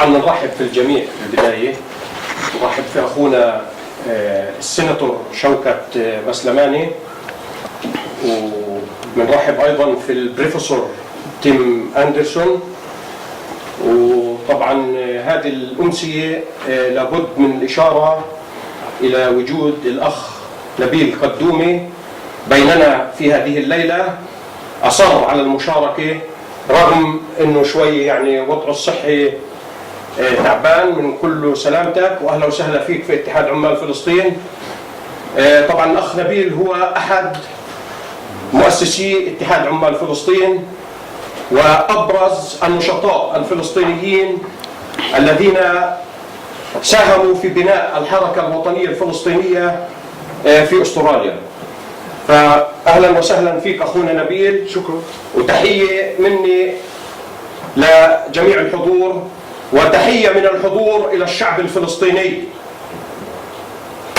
طبعا بنرحب في الجميع في البداية، نرحب في أخونا السيناتور شوكت مسلماني، وبنرحب أيضا في البروفيسور تيم أندرسون. وطبعا هذه الأمسية لابد من الإشارة إلى وجود الأخ نبيل قدومي بيننا في هذه الليلة. أصر على المشاركة رغم أنه شوي يعني وضعه الصحي تعبان. من كل سلامتك وأهلا وسهلا فيك في اتحاد عمال فلسطين. طبعا الأخ نبيل هو أحد مؤسسي اتحاد عمال فلسطين وأبرز النشطاء الفلسطينيين الذين ساهموا في بناء الحركة الوطنية الفلسطينية في أستراليا. فأهلا وسهلا فيك أخونا نبيل. شكرا. وتحية مني لجميع الحضور، وتحية من الحضور إلى الشعب الفلسطيني،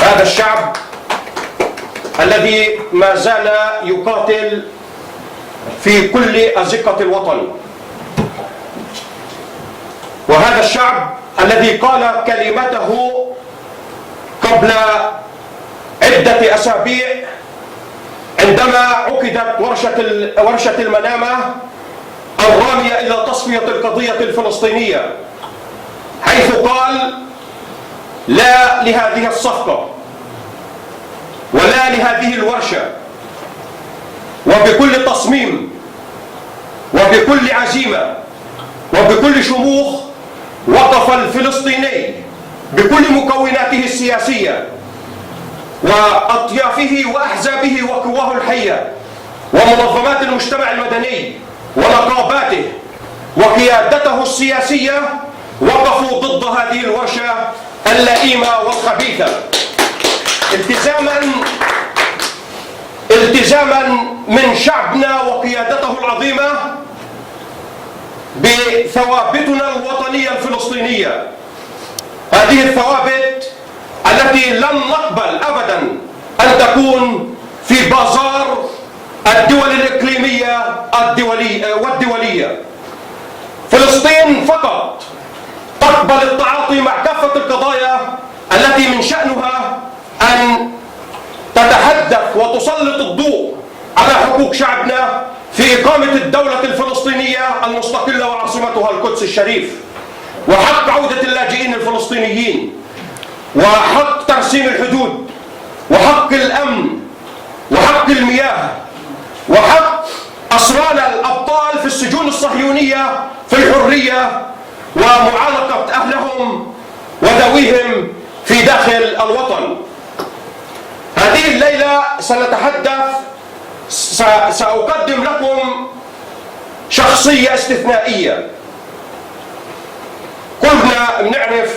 هذا الشعب الذي ما زال يقاتل في كل أزقة الوطن، وهذا الشعب الذي قال كلمته قبل عدة أسابيع عندما عقدت ورشة المنامة الرامية إلى تصفية القضية الفلسطينية، حيث قال لا لهذه الصفقة ولا لهذه الورشة. وبكل تصميم وبكل عزيمة وبكل شموخ وقف الفلسطيني بكل مكوناته السياسية وأطيافه وأحزابه وقواه الحية ومنظمات المجتمع المدني ونقاباته وقيادته السياسية، وقفوا ضد هذه الورشة اللئيمة والخبيثة التزاما من شعبنا وقيادته العظيمة بثوابتنا الوطنية الفلسطينية. هذه الثوابت التي لن نقبل أبدا أن تكون في بازار الدول الإقليمية والدولية. فلسطين فقط تقبل التعاطي مع كافة القضايا التي من شأنها أن تتحدث وتسلط الضوء على حقوق شعبنا في إقامة الدولة الفلسطينية المستقلة وعاصمتها القدس الشريف، وحق عودة اللاجئين الفلسطينيين، وحق ترسيم الحدود، وحق الأمن، وحق المياه، وحق أسرانا الأبطال في السجون الصهيونية في الحرية ومعانقة أهلهم وذويهم في داخل الوطن. هذه الليلة سأقدم لكم شخصية استثنائية. كلنا بنعرف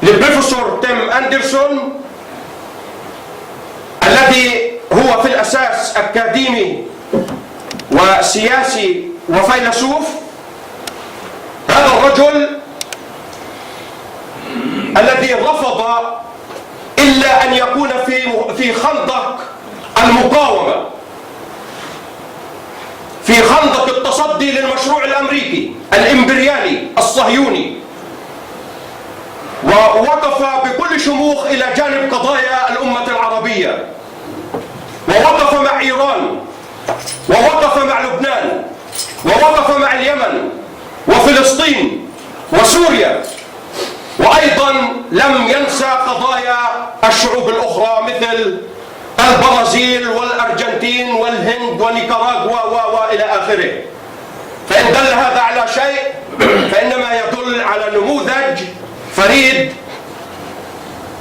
البروفيسور تيم أندرسون الذي هو في الأساس أكاديمي وسياسي وفيلسوف. هذا الرجل الذي رفض إلا أن يكون في خندق المقاومة، في خندق التصدي للمشروع الأمريكي الإمبريالي الصهيوني، ووقف بكل شموخ إلى جانب قضايا الأمة العربية، ووقف مع إيران، ووقف مع لبنان، ووقف مع اليمن وفلسطين وسوريا، وأيضا لم ينسى قضايا الشعوب الأخرى مثل البرازيل والأرجنتين والهند ونيكاراغوا وإلى آخره. فإن دل هذا على شيء فإنما يدل على نموذج فريد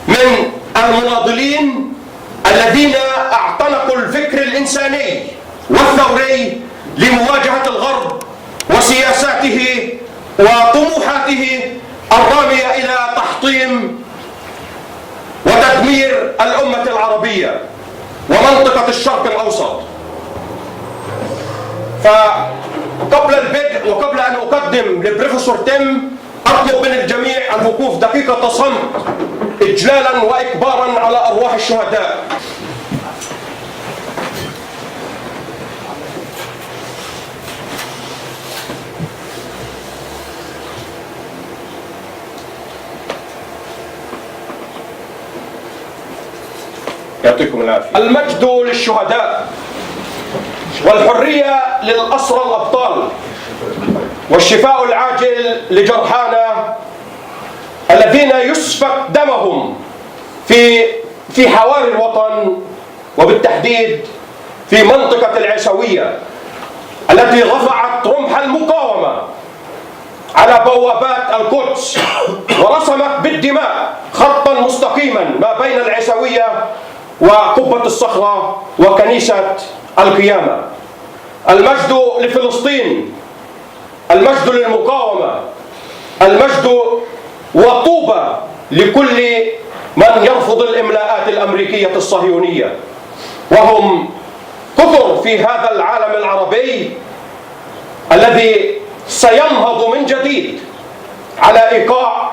من المناضلين الذين اعتنقوا الفكر الإنساني والثوري لمواجهة الغرب وسياساته وطموحاته الرامية إلى تحطيم وتدمير الأمة العربية ومنطقة الشرق الأوسط. فقبل البدء وقبل أن أقدم للبروفيسور تيم أطلب من الجميع الوقوف دقيقة صمت إجلالا وإكبارا على أرواح الشهداء. يعطيكم العافية. المجد للشهداء والحرية للأسرى الأبطال والشفاء العاجل لجرحانا الذين يسفك دمهم في حواري الوطن، وبالتحديد في منطقة العيسوية التي رفعت رمح المقاومة على بوابات القدس ورسمت بالدماء خطا مستقيما ما بين العيسوية وقبة الصخرة وكنيسة القيامة. المجد لفلسطين، المجد للمقاومة، المجد وطوبى لكل من يرفض الإملاءات الأمريكية الصهيونية، وهم كثر في هذا العالم العربي الذي سينهض من جديد على إيقاع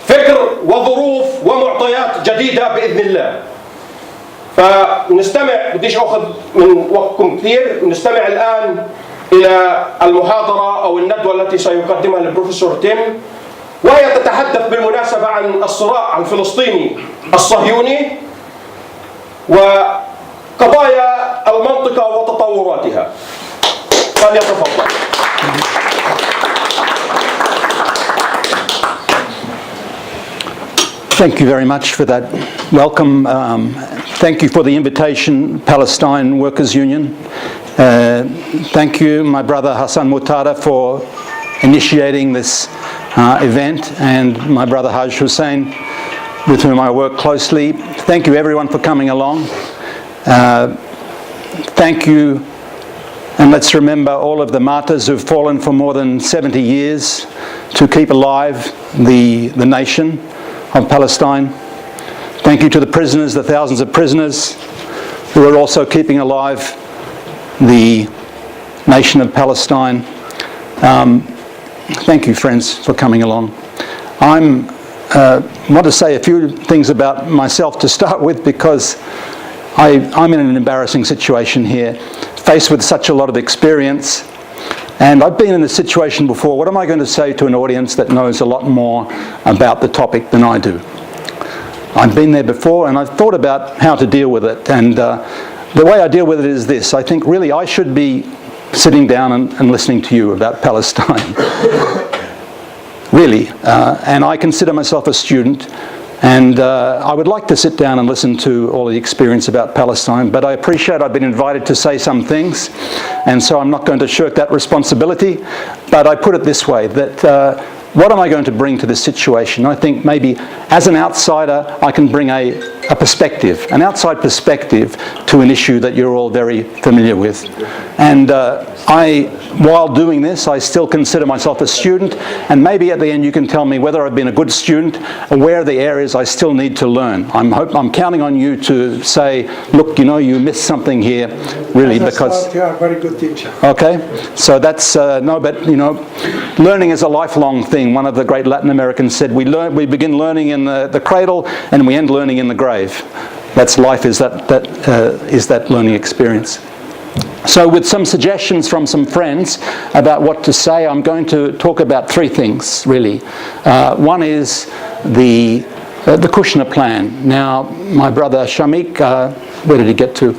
فكر وظروف ومعطيات جديدة بإذن الله. فنستمع، بديش أخذ من وقتكم كثير، نستمع الآن إلى المحاضرة أو الندوة التي سيقدمها البروفيسور تيم، وهي تتحدث بالمناسبة عن الصراع الفلسطيني الصهيوني وقضايا المنطقة وتطوراتها. فليتفضل. Thank you very much for that welcome. Thank you for the invitation, Palestine Workers' Union. Thank you, my brother Hassan Mutada, for initiating this event, and my brother Haj Hussein, with whom I work closely. Thank you everyone for coming along. Thank you, and let's remember all of the martyrs who've fallen for more than 70 years to keep alive the nation of Palestine. Thank you to the prisoners, the thousands of prisoners who are also keeping alive the nation of Palestine. Thank you, friends, for coming along. I want to say a few things about myself to start with, because I'm in an embarrassing situation here, faced with such a lot of experience. And I've been in this situation before. What am I going to say to an audience that knows a lot more about the topic than I do? I've been there before, and I've thought about how to deal with it. And the way I deal with it is this. I think really I should be sitting down and listening to you about Palestine. Really. And I consider myself a student. And I would like to sit down and listen to all the experience about Palestine, but I appreciate I've been invited to say some things, and so I'm not going to shirk that responsibility. But I put it this way, that what am I going to bring to this situation? I think maybe as an outsider I can bring a perspective, an outside perspective to an issue that you're all very familiar with. And while doing this, I still consider myself a student, and maybe at the end you can tell me whether I've been a good student or where are the areas I still need to learn. I'm counting on you to say, look, you know, you missed something here, really, because you are a very good teacher. Okay, so that's no, but you know, learning is a lifelong thing. One of the great Latin Americans said, we begin learning in the cradle and we end learning in the grave. That's life, is that learning experience. So with some suggestions from some friends about what to say, I'm going to talk about three things, really. One is the Kushner plan. Now, my brother Shamik, where did he get to,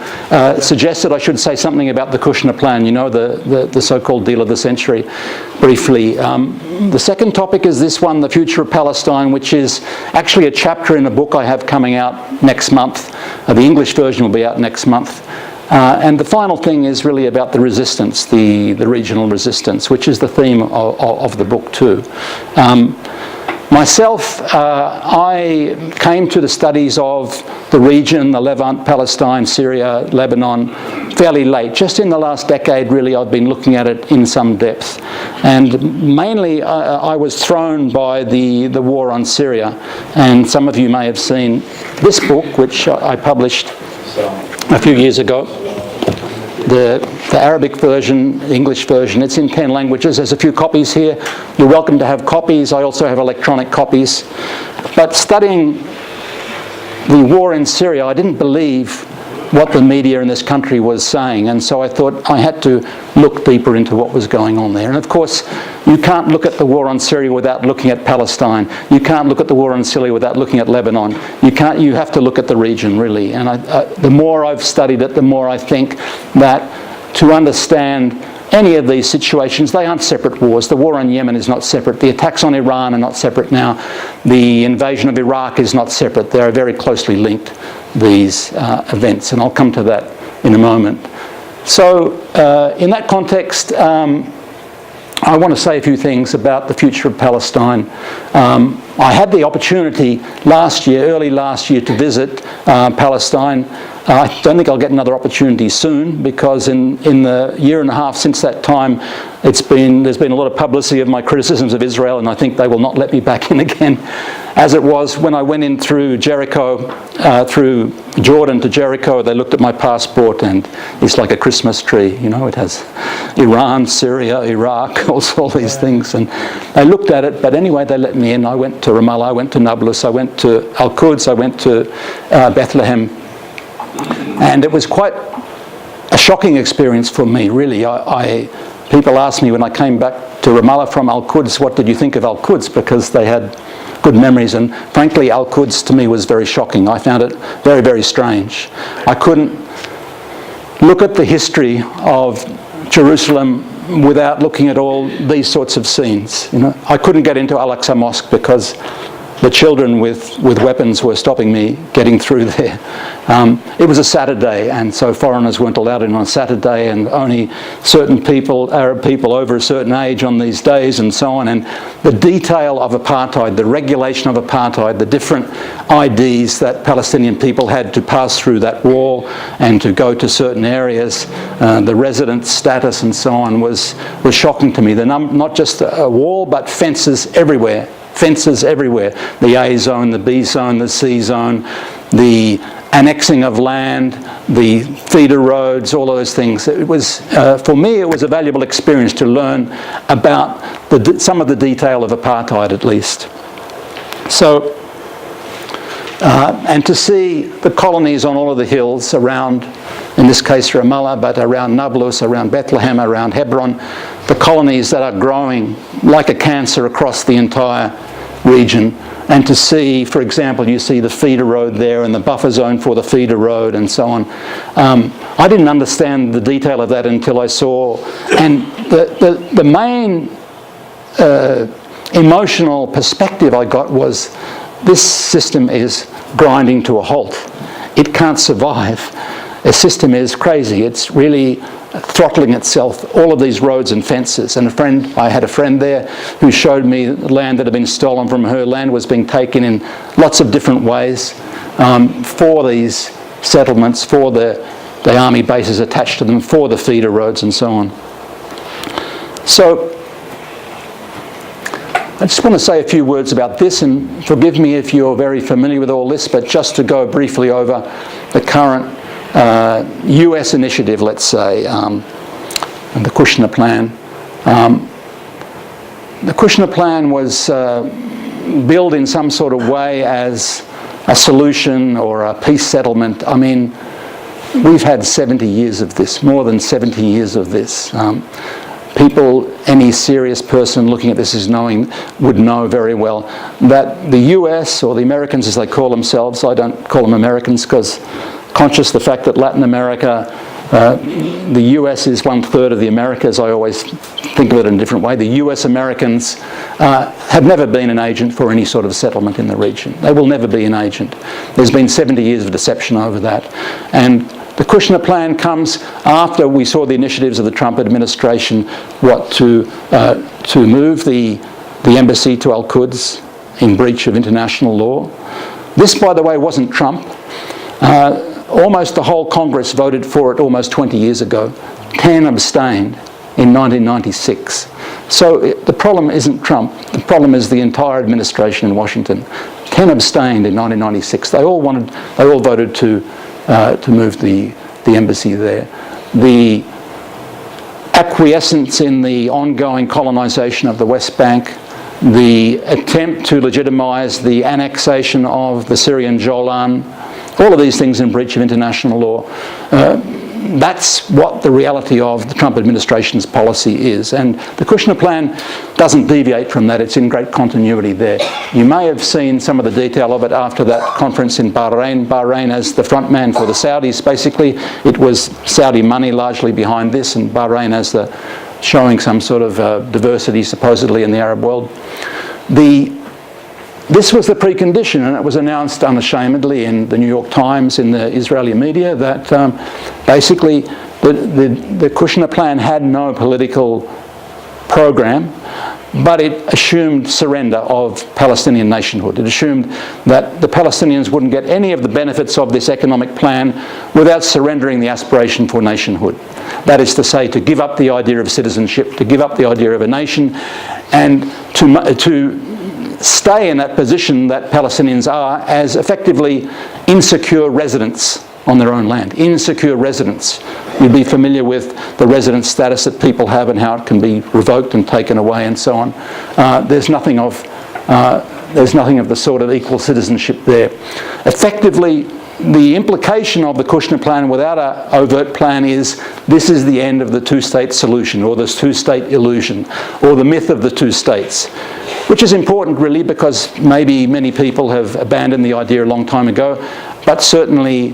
suggested I should say something about the Kushner plan, you know, the so-called deal of the century, briefly. The second topic is this one, the Future of Palestine, which is actually a chapter in a book I have coming out next month. The English version will be out next month. And the final thing is really about the resistance, the regional resistance, which is the theme of the book too. Myself, I came to the studies of the region, the Levant, Palestine, Syria, Lebanon, fairly late. Just in the last decade, really, I've been looking at it in some depth. And mainly, I was thrown by the war on Syria. And some of you may have seen this book, which I published a few years ago. The Arabic version, English version, it's in 10 languages. There's a few copies here. You're welcome to have copies. I also have electronic copies. But studying the war in Syria, I didn't believe what the media in this country was saying, and so I thought I had to look deeper into what was going on there. And of course, you can't look at the war on Syria without looking at Palestine. You can't look at the war on Syria without looking at Lebanon. You have to look at the region, really. And the more I've studied it, the more I think that to understand any of these situations, they aren't separate wars. The war on Yemen is not separate. The attacks on Iran are not separate now. The invasion of Iraq is not separate. They are very closely linked, these events, and I'll come to that in a moment. So in that context, I want to say a few things about the future of Palestine. I had the opportunity early last year, to visit Palestine. I don't think I'll get another opportunity soon, because in the year and a half since that time, there's been a lot of publicity of my criticisms of Israel, and I think they will not let me back in again. As it was when I went in through Jericho, through Jordan to Jericho, they looked at my passport and it's like a Christmas tree. You know, it has Iran, Syria, Iraq, all these things. And they looked at it, but anyway, they let me in. I went to Ramallah, I went to Nablus, I went to Al-Quds, I went to Bethlehem. And it was quite a shocking experience for me, really. People asked me when I came back to Ramallah from Al-Quds, what did you think of Al-Quds? Because they had good memories, and frankly, Al-Quds to me was very shocking. I found it very, very strange. I couldn't look at the history of Jerusalem without looking at all these sorts of scenes. You know, I couldn't get into Al-Aqsa Mosque because the children with weapons were stopping me getting through there. It was a Saturday, and so foreigners weren't allowed in on a Saturday, and only certain people, Arab people over a certain age on these days, and so on. And the detail of apartheid, the regulation of apartheid, the different IDs that Palestinian people had to pass through that wall and to go to certain areas, the resident status and so on, was shocking to me. Not just a wall, but fences everywhere. Fences everywhere. The A zone, the B zone, the C zone, the annexing of land, the feeder roads, all of those things. It was, for me, it was a valuable experience to learn about some of the detail of apartheid, at least. So, and to see the colonies on all of the hills around, in this case Ramallah, but around Nablus, around Bethlehem, around Hebron, the colonies that are growing like a cancer across the entire region. And to see, for example, you see the feeder road there and the buffer zone for the feeder road and so on. I didn't understand the detail of that until I saw, and the main emotional perspective I got was, this system is grinding to a halt. It can't survive. The system is crazy. It's really throttling itself, all of these roads and fences. And I had a friend there who showed me land that had been stolen from her. Land was being taken in lots of different ways for these settlements, for the army bases attached to them, for the feeder roads and so on. So I just want to say a few words about this, and forgive me if you're very familiar with all this, but just to go briefly over the current US initiative, let's say, and the Kushner Plan. The Kushner Plan was billed in some sort of way as a solution or a peace settlement. I mean, we've had 70 years of this, more than 70 years of this. People, any serious person looking at this would know very well that the US, or the Americans as they call themselves, I don't call them Americans because conscious of the fact that Latin America, the US is 1/3 of the Americas. I always think of it in a different way. The US Americans have never been an agent for any sort of settlement in the region. They will never be an agent. There's been 70 years of deception over that. And the Kushner Plan comes after we saw the initiatives of the Trump administration, to move the embassy to Al-Quds in breach of international law. This, by the way, wasn't Trump. Almost the whole Congress voted for it almost 20 years ago. 10 abstained in 1996. So the problem isn't Trump. The problem is the entire administration in Washington. 10 abstained in 1996. They all voted to move the embassy there. The acquiescence in the ongoing colonisation of the West Bank, the attempt to legitimise the annexation of the Syrian Golan, All of these things in breach of international law. That's what the reality of the Trump administration's policy is. And the Kushner Plan doesn't deviate from that. It's in great continuity there. You may have seen some of the detail of it after that conference in Bahrain. Bahrain as the front man for the Saudis, basically. It was Saudi money largely behind this, and Bahrain as the showing some sort of diversity supposedly in the Arab world. This was the precondition, and it was announced unashamedly in the New York Times, in the Israeli media, that basically the Kushner Plan had no political program, but it assumed surrender of Palestinian nationhood. It assumed that the Palestinians wouldn't get any of the benefits of this economic plan without surrendering the aspiration for nationhood. That is to say, to give up the idea of citizenship, to give up the idea of a nation, and to stay in that position that Palestinians are as effectively insecure residents on their own land. Insecure residents. You'd be familiar with the resident status that people have and how it can be revoked and taken away and so on. There's nothing of the sort of equal citizenship there. Effectively, the implication of the Kushner Plan without an overt plan is this is the end of the two-state solution, or this two-state illusion, or the myth of the two states, which is important really because maybe many people have abandoned the idea a long time ago, but certainly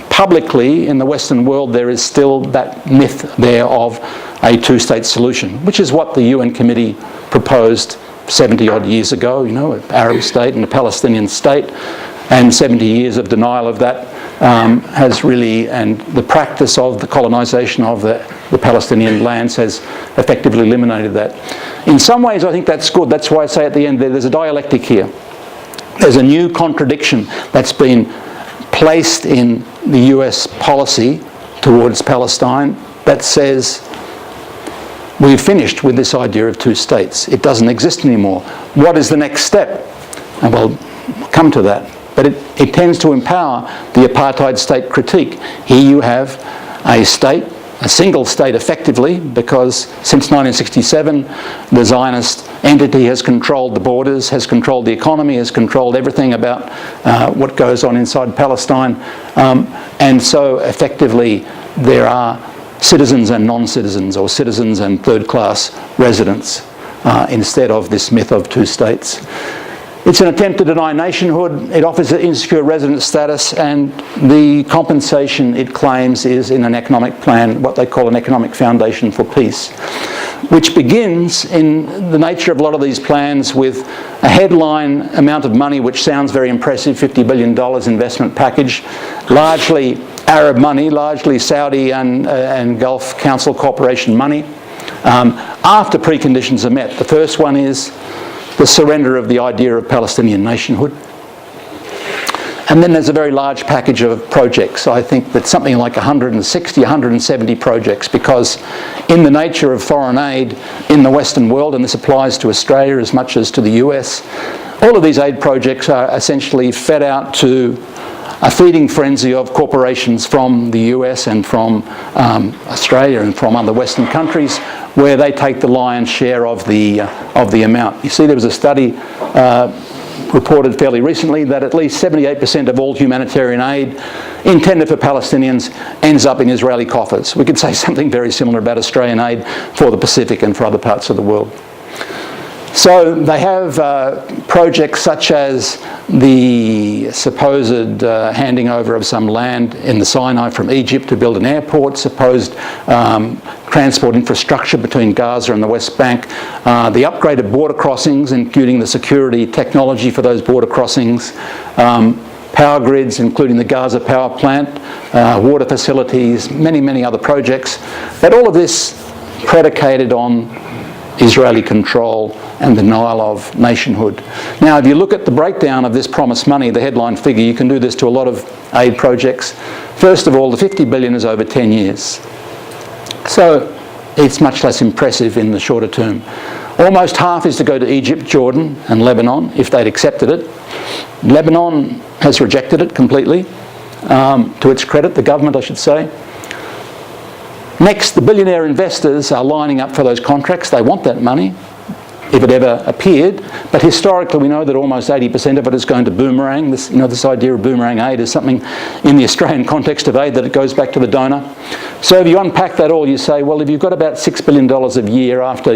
publicly in the Western world there is still that myth there of a two-state solution, which is what the UN Committee proposed 70 odd years ago, you know, an Arab state and a Palestinian state. And 70 years of denial of that has really, and the practice of the colonisation of the Palestinian lands has effectively eliminated that. In some ways I think that's good. That's why I say at the end there's a dialectic here. There's a new contradiction that's been placed in the US policy towards Palestine that says we've finished with this idea of two states. It doesn't exist anymore. What is the next step? And we'll come to that. But it tends to empower the apartheid state critique. Here you have a state, a single state effectively, because since 1967 the Zionist entity has controlled the borders, has controlled the economy, has controlled everything about what goes on inside Palestine. And so effectively there are citizens and non-citizens, or citizens and third-class residents, instead of this myth of two states. It's an attempt to deny nationhood. It offers an insecure resident status, and the compensation it claims is in an economic plan, what they call an economic foundation for peace, which begins in the nature of a lot of these plans with a headline amount of money which sounds very impressive, $50 billion investment package, largely Arab money, largely Saudi and Gulf Council Corporation money, after preconditions are met. The first one is the surrender of the idea of Palestinian nationhood. And then there's a very large package of projects. I think that's something like 160, 170 projects, because in the nature of foreign aid in the Western world, and this applies to Australia as much as to the US, all of these aid projects are essentially fed out to a feeding frenzy of corporations from the US and from Australia and from other Western countries, where they take the lion's share of the amount. You see, there was a study reported fairly recently that at least 78% of all humanitarian aid intended for Palestinians ends up in Israeli coffers. We could say something very similar about Australian aid for the Pacific and for other parts of the world. So they have projects such as the supposed handing over of some land in the Sinai from Egypt to build an airport, supposed transport infrastructure between Gaza and the West Bank, the upgrade of border crossings, including the security technology for those border crossings, power grids, including the Gaza power plant, water facilities, many, many other projects. But all of this predicated on Israeli control and denial of nationhood. Now, if you look at the breakdown of this promised money, the headline figure, you can do this to a lot of aid projects. First of all, the $50 billion is over 10 years. So it's much less impressive in the shorter term. Almost half is to go to Egypt, Jordan and Lebanon, if they'd accepted it. Lebanon has rejected it completely, to its credit, the government I should say. Next, the billionaire investors are lining up for those contracts. They want that money. if it ever appeared. But historically, we know that almost 80% of it is going to boomerang. This, this idea of boomerang aid is something in the Australian context of aid that it goes back to the donor. So if you unpack that all, you say, well, if you've got about $6 billion a year after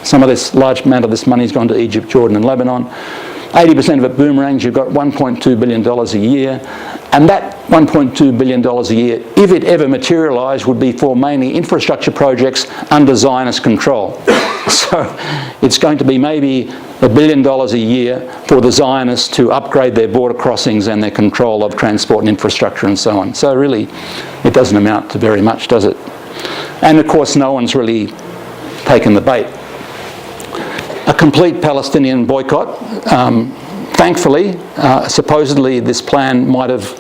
some of this large amount of this money has gone to Egypt, Jordan and Lebanon, 80% of it boomerangs, you've got $1.2 billion a year. And that $1.2 billion a year, if it ever materialised, would be for mainly infrastructure projects under Zionist control. So it's going to be maybe $1 billion a year for the Zionists to upgrade their border crossings and their control of transport and infrastructure and so on. So really, it doesn't amount to very much, does it? And of course, no one's really taken the bait. A complete Palestinian boycott. Thankfully, supposedly this plan might have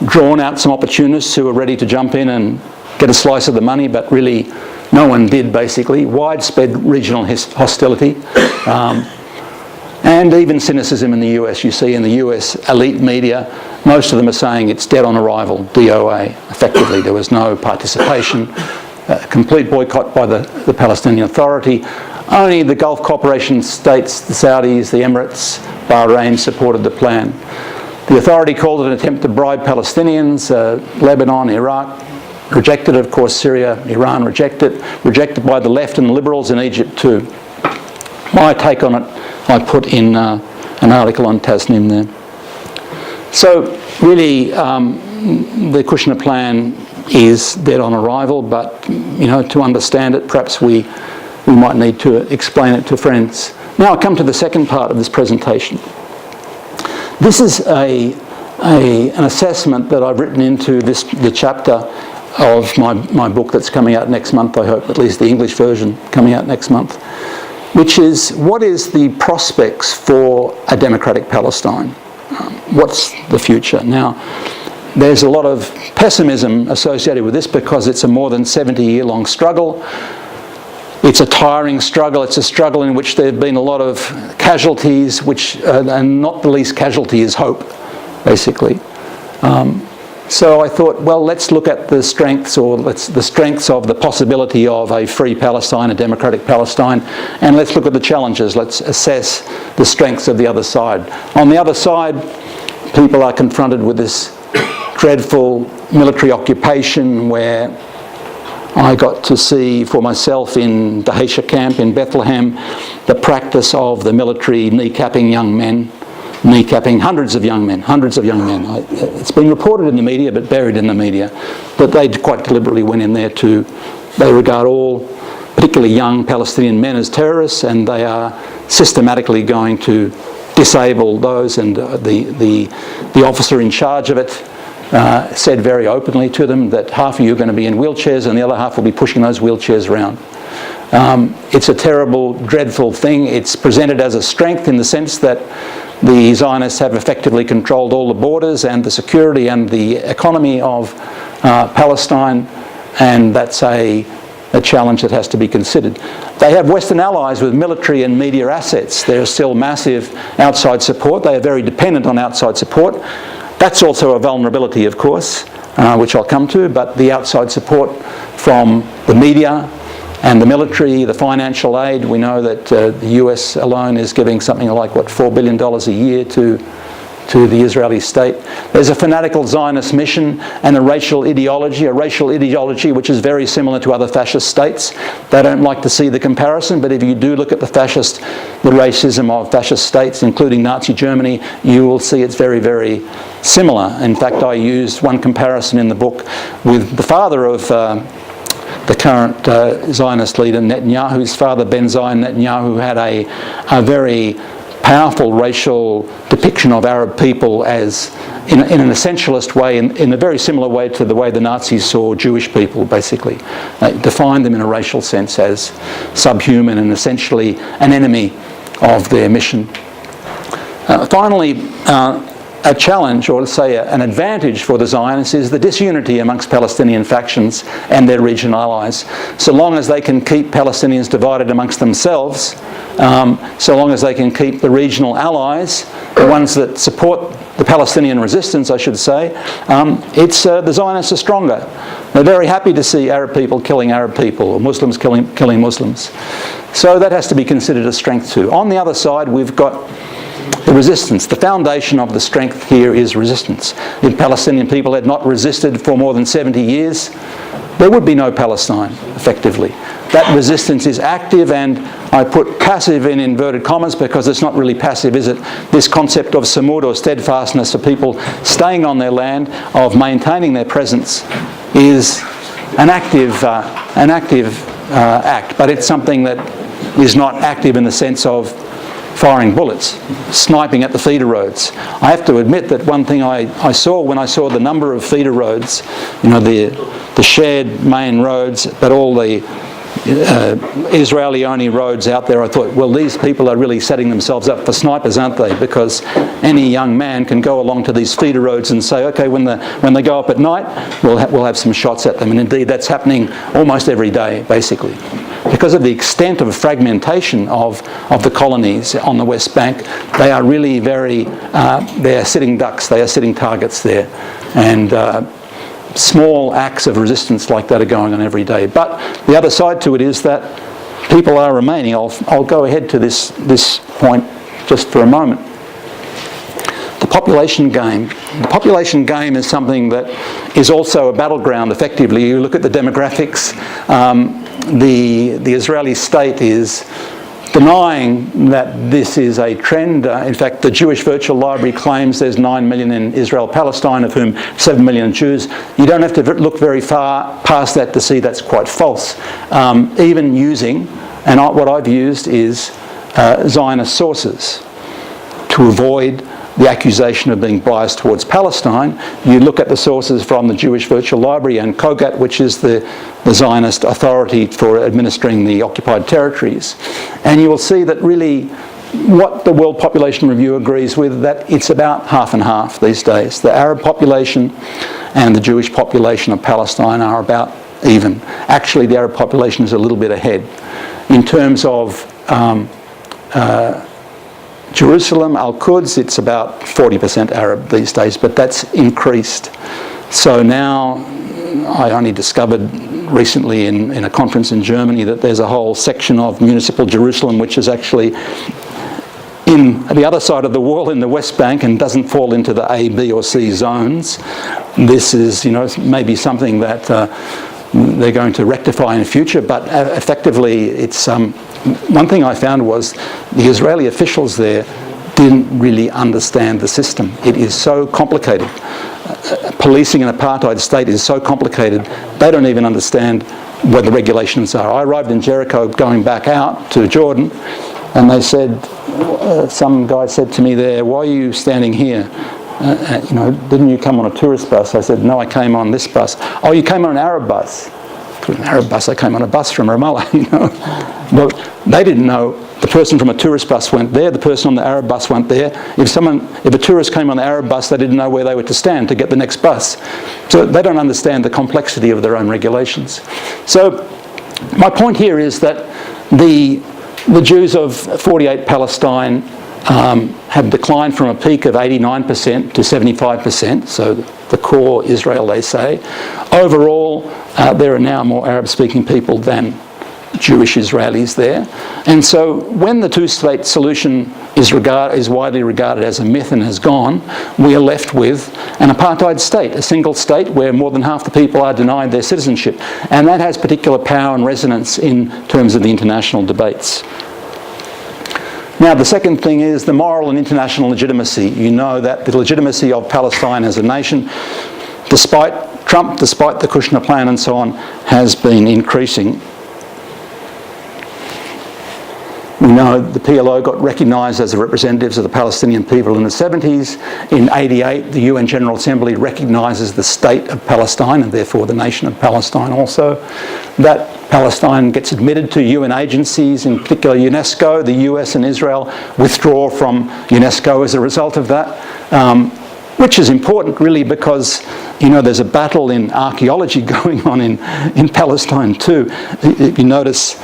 drawn out some opportunists who were ready to jump in and get a slice of the money, but really no one did, basically. Widespread regional hostility. And even cynicism in the US. You see in the US elite media, most of them are saying it's dead on arrival, DOA. Effectively, there was no participation. Complete boycott by the Palestinian Authority. Only the Gulf Cooperation states, the Saudis, the Emirates, Bahrain supported the plan. The authority called it an attempt to bribe Palestinians. Lebanon, Iraq rejected it. Of course, Syria, Iran rejected by the left and the liberals in Egypt too. My take on it, I put in an article on Tasnim there. So really, the Kushner plan is dead on arrival, but to understand it, perhaps we might need to explain it to friends. Now I come to the second part of this presentation. This is an assessment that I've written into the chapter of my book that's coming out next month, I hope, at least the English version coming out next month, which is, what is the prospects for a democratic Palestine? What's the future? Now, there's a lot of pessimism associated with this because it's a more than 70-year-long struggle. It's a tiring struggle. It's a struggle in which there have been a lot of casualties, and not the least casualty is hope, basically. So I thought, well, let's look at the strengths of the possibility of a free Palestine, a democratic Palestine, and let's look at the challenges. Let's assess the strengths of the other side. On the other side, people are confronted with this dreadful military occupation where I got to see for myself in Dahisha camp in Bethlehem the practice of the military kneecapping young men, kneecapping hundreds of young men. It's been reported in the media, but buried in the media, that they quite deliberately went in there they regard all, particularly young Palestinian men, as terrorists, and they are systematically going to disable those, and the officer in charge of it said very openly to them that half of you are going to be in wheelchairs and the other half will be pushing those wheelchairs around. It's a terrible, dreadful thing. It's presented as a strength in the sense that the Zionists have effectively controlled all the borders and the security and the economy of Palestine, and that's a challenge that has to be considered. They have Western allies with military and media assets. There's still massive outside support. They are very dependent on outside support. That's also a vulnerability, of course, which I'll come to, but the outside support from the media and the military, the financial aid, we know that the US alone is giving something like, $4 billion a year to the Israeli state. There's a fanatical Zionist mission and a racial ideology which is very similar to other fascist states. They don't like to see the comparison, but if you do look at the racism of fascist states, including Nazi Germany, you will see it's very, very similar. In fact, I used one comparison in the book with the father of the current Zionist leader, Netanyahu's father, Ben Zion Netanyahu, had a very powerful racial depiction of Arab people as, in an essentialist way, in a very similar way to the way the Nazis saw Jewish people, basically. They defined them in a racial sense as subhuman and essentially an enemy of their mission. Finally, a challenge, or let's say an advantage for the Zionists, is the disunity amongst Palestinian factions and their regional allies. So long as they can keep Palestinians divided amongst themselves, so long as they can keep the regional allies, the ones that support the Palestinian resistance, I should say, the Zionists are stronger. They're very happy to see Arab people killing Arab people, or Muslims killing Muslims. So that has to be considered a strength too. On the other side, we've got the resistance. The foundation of the strength here is resistance. If Palestinian people had not resisted for more than 70 years, there would be no Palestine, effectively. That resistance is active, and I put passive in inverted commas because it's not really passive, is it? This concept of samud, or steadfastness, of people staying on their land, of maintaining their presence, is an active act, but it's something that is not active in the sense of firing bullets, sniping at the feeder roads. I have to admit that one thing I saw when I saw the number of feeder roads, the shared main roads, but all the Israeli-only roads out there, I thought, well, these people are really setting themselves up for snipers, aren't they? Because any young man can go along to these feeder roads and say, okay, when they go up at night, we'll have some shots at them. And indeed, that's happening almost every day, basically. Because of the extent of fragmentation of the colonies on the West Bank, they are really they are sitting ducks, they are sitting targets there. And small acts of resistance like that are going on every day. But the other side to it is that people are remaining. I'll go ahead to this point just for a moment. The population game. The population game is something that is also a battleground, effectively. You look at the demographics. The Israeli state is denying that this is a trend. In fact, the Jewish Virtual Library claims there's 9 million in Israel-Palestine, of whom 7 million Jews. You don't have to look very far past that to see that's quite false. Even using, and what I've used is Zionist sources to avoid the accusation of being biased towards Palestine. You look at the sources from the Jewish Virtual Library and COGAT, which is the Zionist authority for administering the occupied territories, and you will see that really what the World Population Review agrees with, that it's about half and half these days. The Arab population and the Jewish population of Palestine are about even. Actually, the Arab population is a little bit ahead. In terms of Jerusalem, Al-Quds, it's about 40% Arab these days, but that's increased. So now, I only discovered recently in a conference in Germany that there's a whole section of municipal Jerusalem which is actually in the other side of the wall in the West Bank and doesn't fall into the A, B or C zones. This is, maybe something that they're going to rectify in the future, but effectively it's one thing I found was the Israeli officials there didn't really understand the system. It is so complicated. Policing an apartheid state is so complicated, they don't even understand what the regulations are. I arrived in Jericho going back out to Jordan, and they said, some guy said to me there, why are you standing here? Didn't you come on a tourist bus? I said, no, I came on this bus. Oh, you came on an Arab bus? An Arab bus, I came on a bus from Ramallah, Well, they didn't know the person from a tourist bus went there, the person on the Arab bus went there. If a tourist came on the Arab bus, they didn't know where they were to stand to get the next bus. So they don't understand the complexity of their own regulations. So my point here is that the Jews of 48 Palestine have declined from a peak of 89% to 75%, so the core Israel, they say. Overall, there are now more Arab-speaking people than Jewish Israelis there. And so when the two-state solution is widely regarded as a myth and has gone, we are left with an apartheid state, a single state where more than half the people are denied their citizenship. And that has particular power and resonance in terms of the international debates. Now, the second thing is the moral and international legitimacy. You know that the legitimacy of Palestine as a nation, despite Trump, despite the Kushner plan and so on, has been increasing. We know the PLO got recognised as the representatives of the Palestinian people in the 70s. In 88, the UN General Assembly recognises the state of Palestine and therefore the nation of Palestine also. That Palestine gets admitted to UN agencies, in particular UNESCO. The US and Israel withdraw from UNESCO as a result of that, which is important really because there's a battle in archaeology going on in Palestine too. If you notice,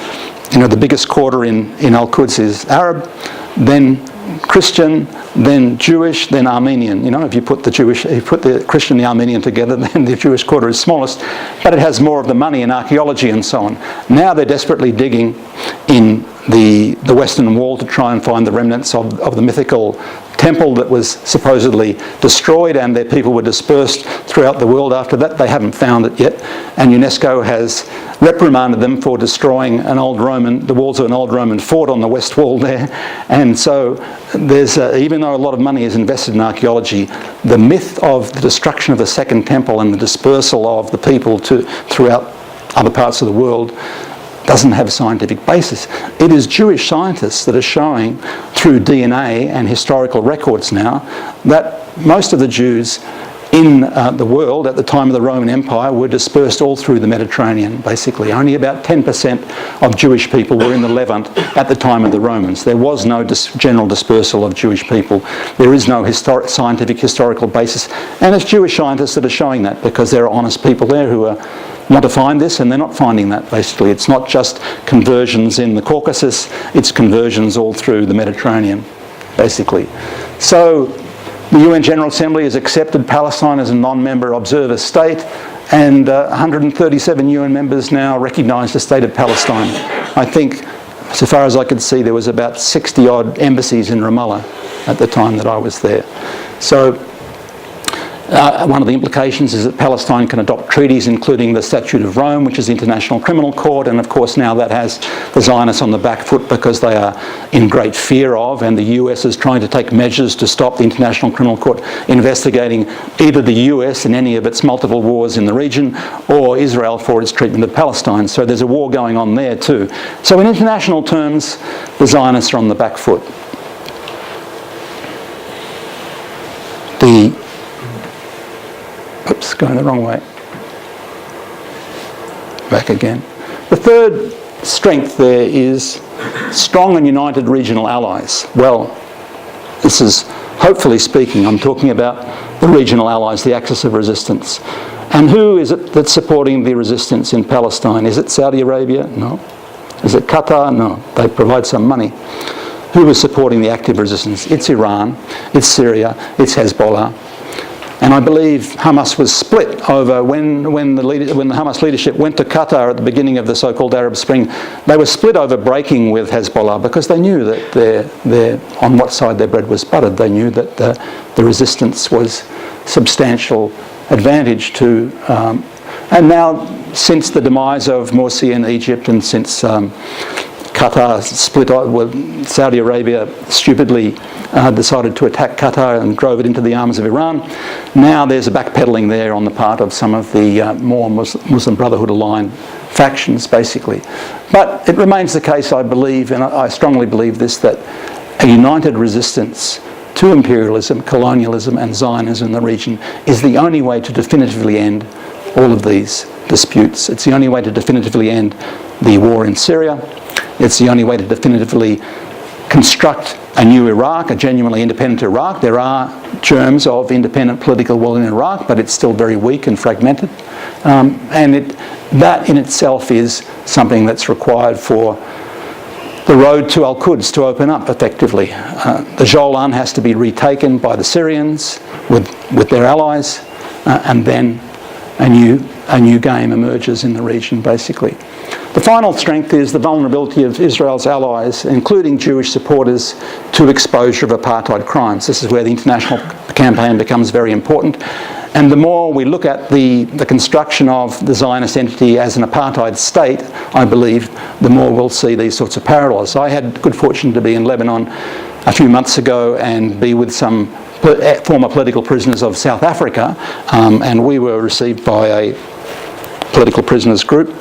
the biggest quarter in Al-Quds is Arab, then Christian, then Jewish, then Armenian. If you put the Christian and the Armenian together, then the Jewish quarter is smallest, but it has more of the money in archaeology and so on. Now they're desperately digging in the Western Wall to try and find the remnants of the mythical temple that was supposedly destroyed, and their people were dispersed throughout the world after that. They haven't found it yet, and UNESCO has reprimanded them for destroying the walls of an old Roman fort on the west wall there. And so there's, even though a lot of money is invested in archaeology, the myth of the destruction of the Second Temple and the dispersal of the people throughout other parts of the world doesn't have a scientific basis. It is Jewish scientists that are showing through DNA and historical records now that most of the Jews in the world at the time of the Roman Empire were dispersed all through the Mediterranean, basically. Only about 10% of Jewish people were in the Levant at the time of the Romans. There was no general dispersal of Jewish people. There is no scientific historical basis. And it's Jewish scientists that are showing that, because there are honest people there who want to find this, and they're not finding that, basically. It's not just conversions in the Caucasus, it's conversions all through the Mediterranean, basically. So the UN General Assembly has accepted Palestine as a non-member observer state, and 137 UN members now recognise the state of Palestine. I think, so far as I could see, there was about 60 odd embassies in Ramallah at the time that I was there. So one of the implications is that Palestine can adopt treaties, including the Statute of Rome, which is the International Criminal Court, and of course now that has the Zionists on the back foot, because they are in great fear of, and the US is trying to take measures to stop the International Criminal Court investigating either the US in any of its multiple wars in the region, or Israel for its treatment of Palestine. So there's a war going on there too. So in international terms, the Zionists are on the back foot. Oops, going the wrong way. Back again. The third strength there is strong and united regional allies. Well, this is, hopefully speaking, I'm talking about the regional allies, the axis of resistance. And who is it that's supporting the resistance in Palestine? Is it Saudi Arabia? No. Is it Qatar? No. They provide some money. Who is supporting the active resistance? It's Iran, it's Syria, it's Hezbollah. And I believe Hamas was split over when the Hamas leadership went to Qatar at the beginning of the so-called Arab Spring. They were split over breaking with Hezbollah, because they knew that on what side their bread was buttered. They knew that the resistance was substantial advantage to. And now, since the demise of Morsi in Egypt, and since Qatar split, Saudi Arabia stupidly decided to attack Qatar and drove it into the arms of Iran. Now there's a backpedaling there on the part of some of the more Muslim Brotherhood aligned factions, basically. But it remains the case, I believe, and I strongly believe this, that a united resistance to imperialism, colonialism and Zionism in the region is the only way to definitively end all of these disputes. It's the only way to definitively end the war in Syria. It's the only way to definitively construct a new Iraq, a genuinely independent Iraq. There are germs of independent political will in Iraq, but it's still very weak and fragmented. That in itself is something that's required for the road to Al-Quds to open up effectively. The Golan has to be retaken by the Syrians with their allies, and then a new game emerges in the region, basically. The final strength is the vulnerability of Israel's allies, including Jewish supporters, to exposure of apartheid crimes. This is where the international campaign becomes very important. And the more we look at the construction of the Zionist entity as an apartheid state, I believe, the more we'll see these sorts of parallels. I had good fortune to be in Lebanon a few months ago and be with some former political prisoners of South Africa, and we were received by a political prisoners group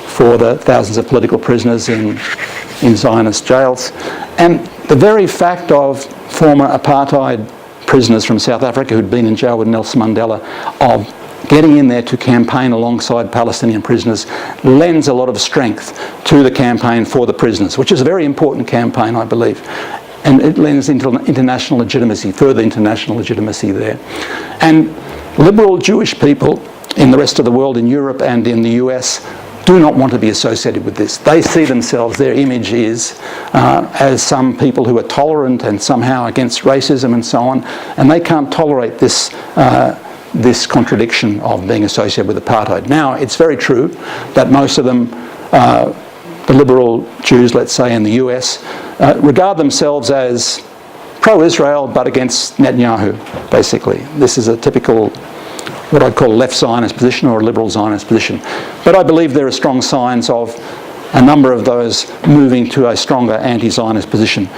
for the thousands of political prisoners in Zionist jails. And the very fact of former apartheid prisoners from South Africa who'd been in jail with Nelson Mandela, of getting in there to campaign alongside Palestinian prisoners, lends a lot of strength to the campaign for the prisoners, which is a very important campaign, I believe. And it lends international legitimacy, further international legitimacy there. And liberal Jewish people in the rest of the world, in Europe and in the US, do not want to be associated with this. They see themselves, their image is as some people who are tolerant and somehow against racism and so on, and they can't tolerate this this contradiction of being associated with apartheid. Now, it's very true that most of them, the liberal Jews, let's say, in the US, regard themselves as pro-Israel but against Netanyahu, basically. This is a typical, what I'd call a left Zionist position or a liberal Zionist position. But I believe there are strong signs of a number of those moving to a stronger anti-Zionist position.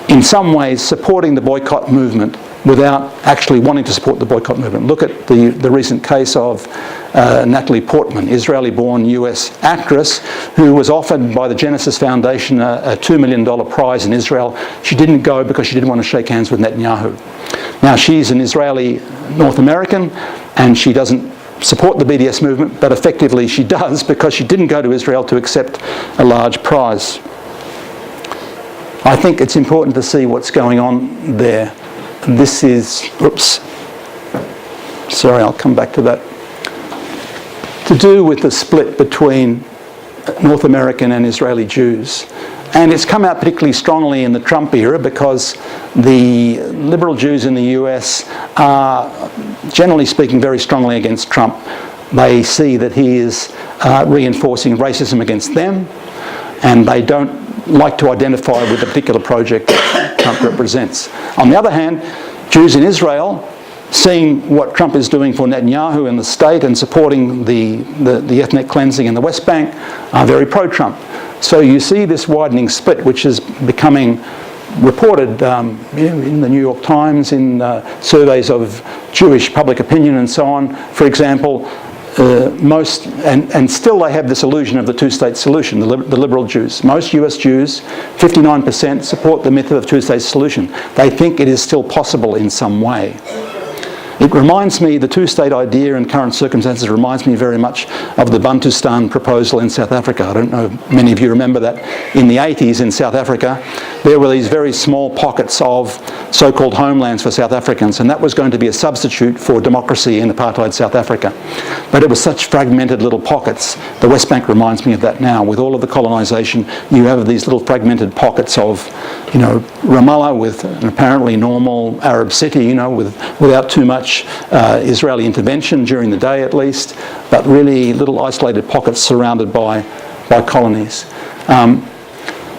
In some ways, supporting the boycott movement without actually wanting to support the boycott movement. Look at the recent case of Natalie Portman, Israeli-born US actress who was offered by the Genesis Foundation a $2 million prize in Israel. She didn't go because she didn't want to shake hands with Netanyahu. Now, she's an Israeli North American and she doesn't support the BDS movement, but effectively she does because she didn't go to Israel to accept a large prize. I think it's important to see what's going on there. This is, oops, sorry, I'll come back to that. To do with the split between North American and Israeli Jews. And it's come out particularly strongly in the Trump era because the liberal Jews in the US are, generally speaking, very strongly against Trump. They see that he is reinforcing racism against them, and they don't like to identify with the particular project that Trump represents. On the other hand, Jews in Israel, seeing what Trump is doing for Netanyahu and the state and supporting the ethnic cleansing in the West Bank, are very pro-Trump. So you see this widening split, which is becoming reported in the New York Times, in surveys of Jewish public opinion and so on. For example, and still they have this illusion of the two-state solution, the liberal Jews. Most US Jews, 59%, support the myth of the two-state solution. They think it is still possible in some way. It reminds me, the two-state idea in current circumstances reminds me very much of the Bantustan proposal in South Africa. I don't know, many of you remember that in the 80s in South Africa, there were these very small pockets of so-called homelands for South Africans, and that was going to be a substitute for democracy in apartheid South Africa. But it was such fragmented little pockets. The West Bank reminds me of that now. With all of the colonisation, you have these little fragmented pockets of, you know, Ramallah with an apparently normal Arab city, you know, without too much Israeli intervention during the day at least, but really little isolated pockets surrounded by colonies.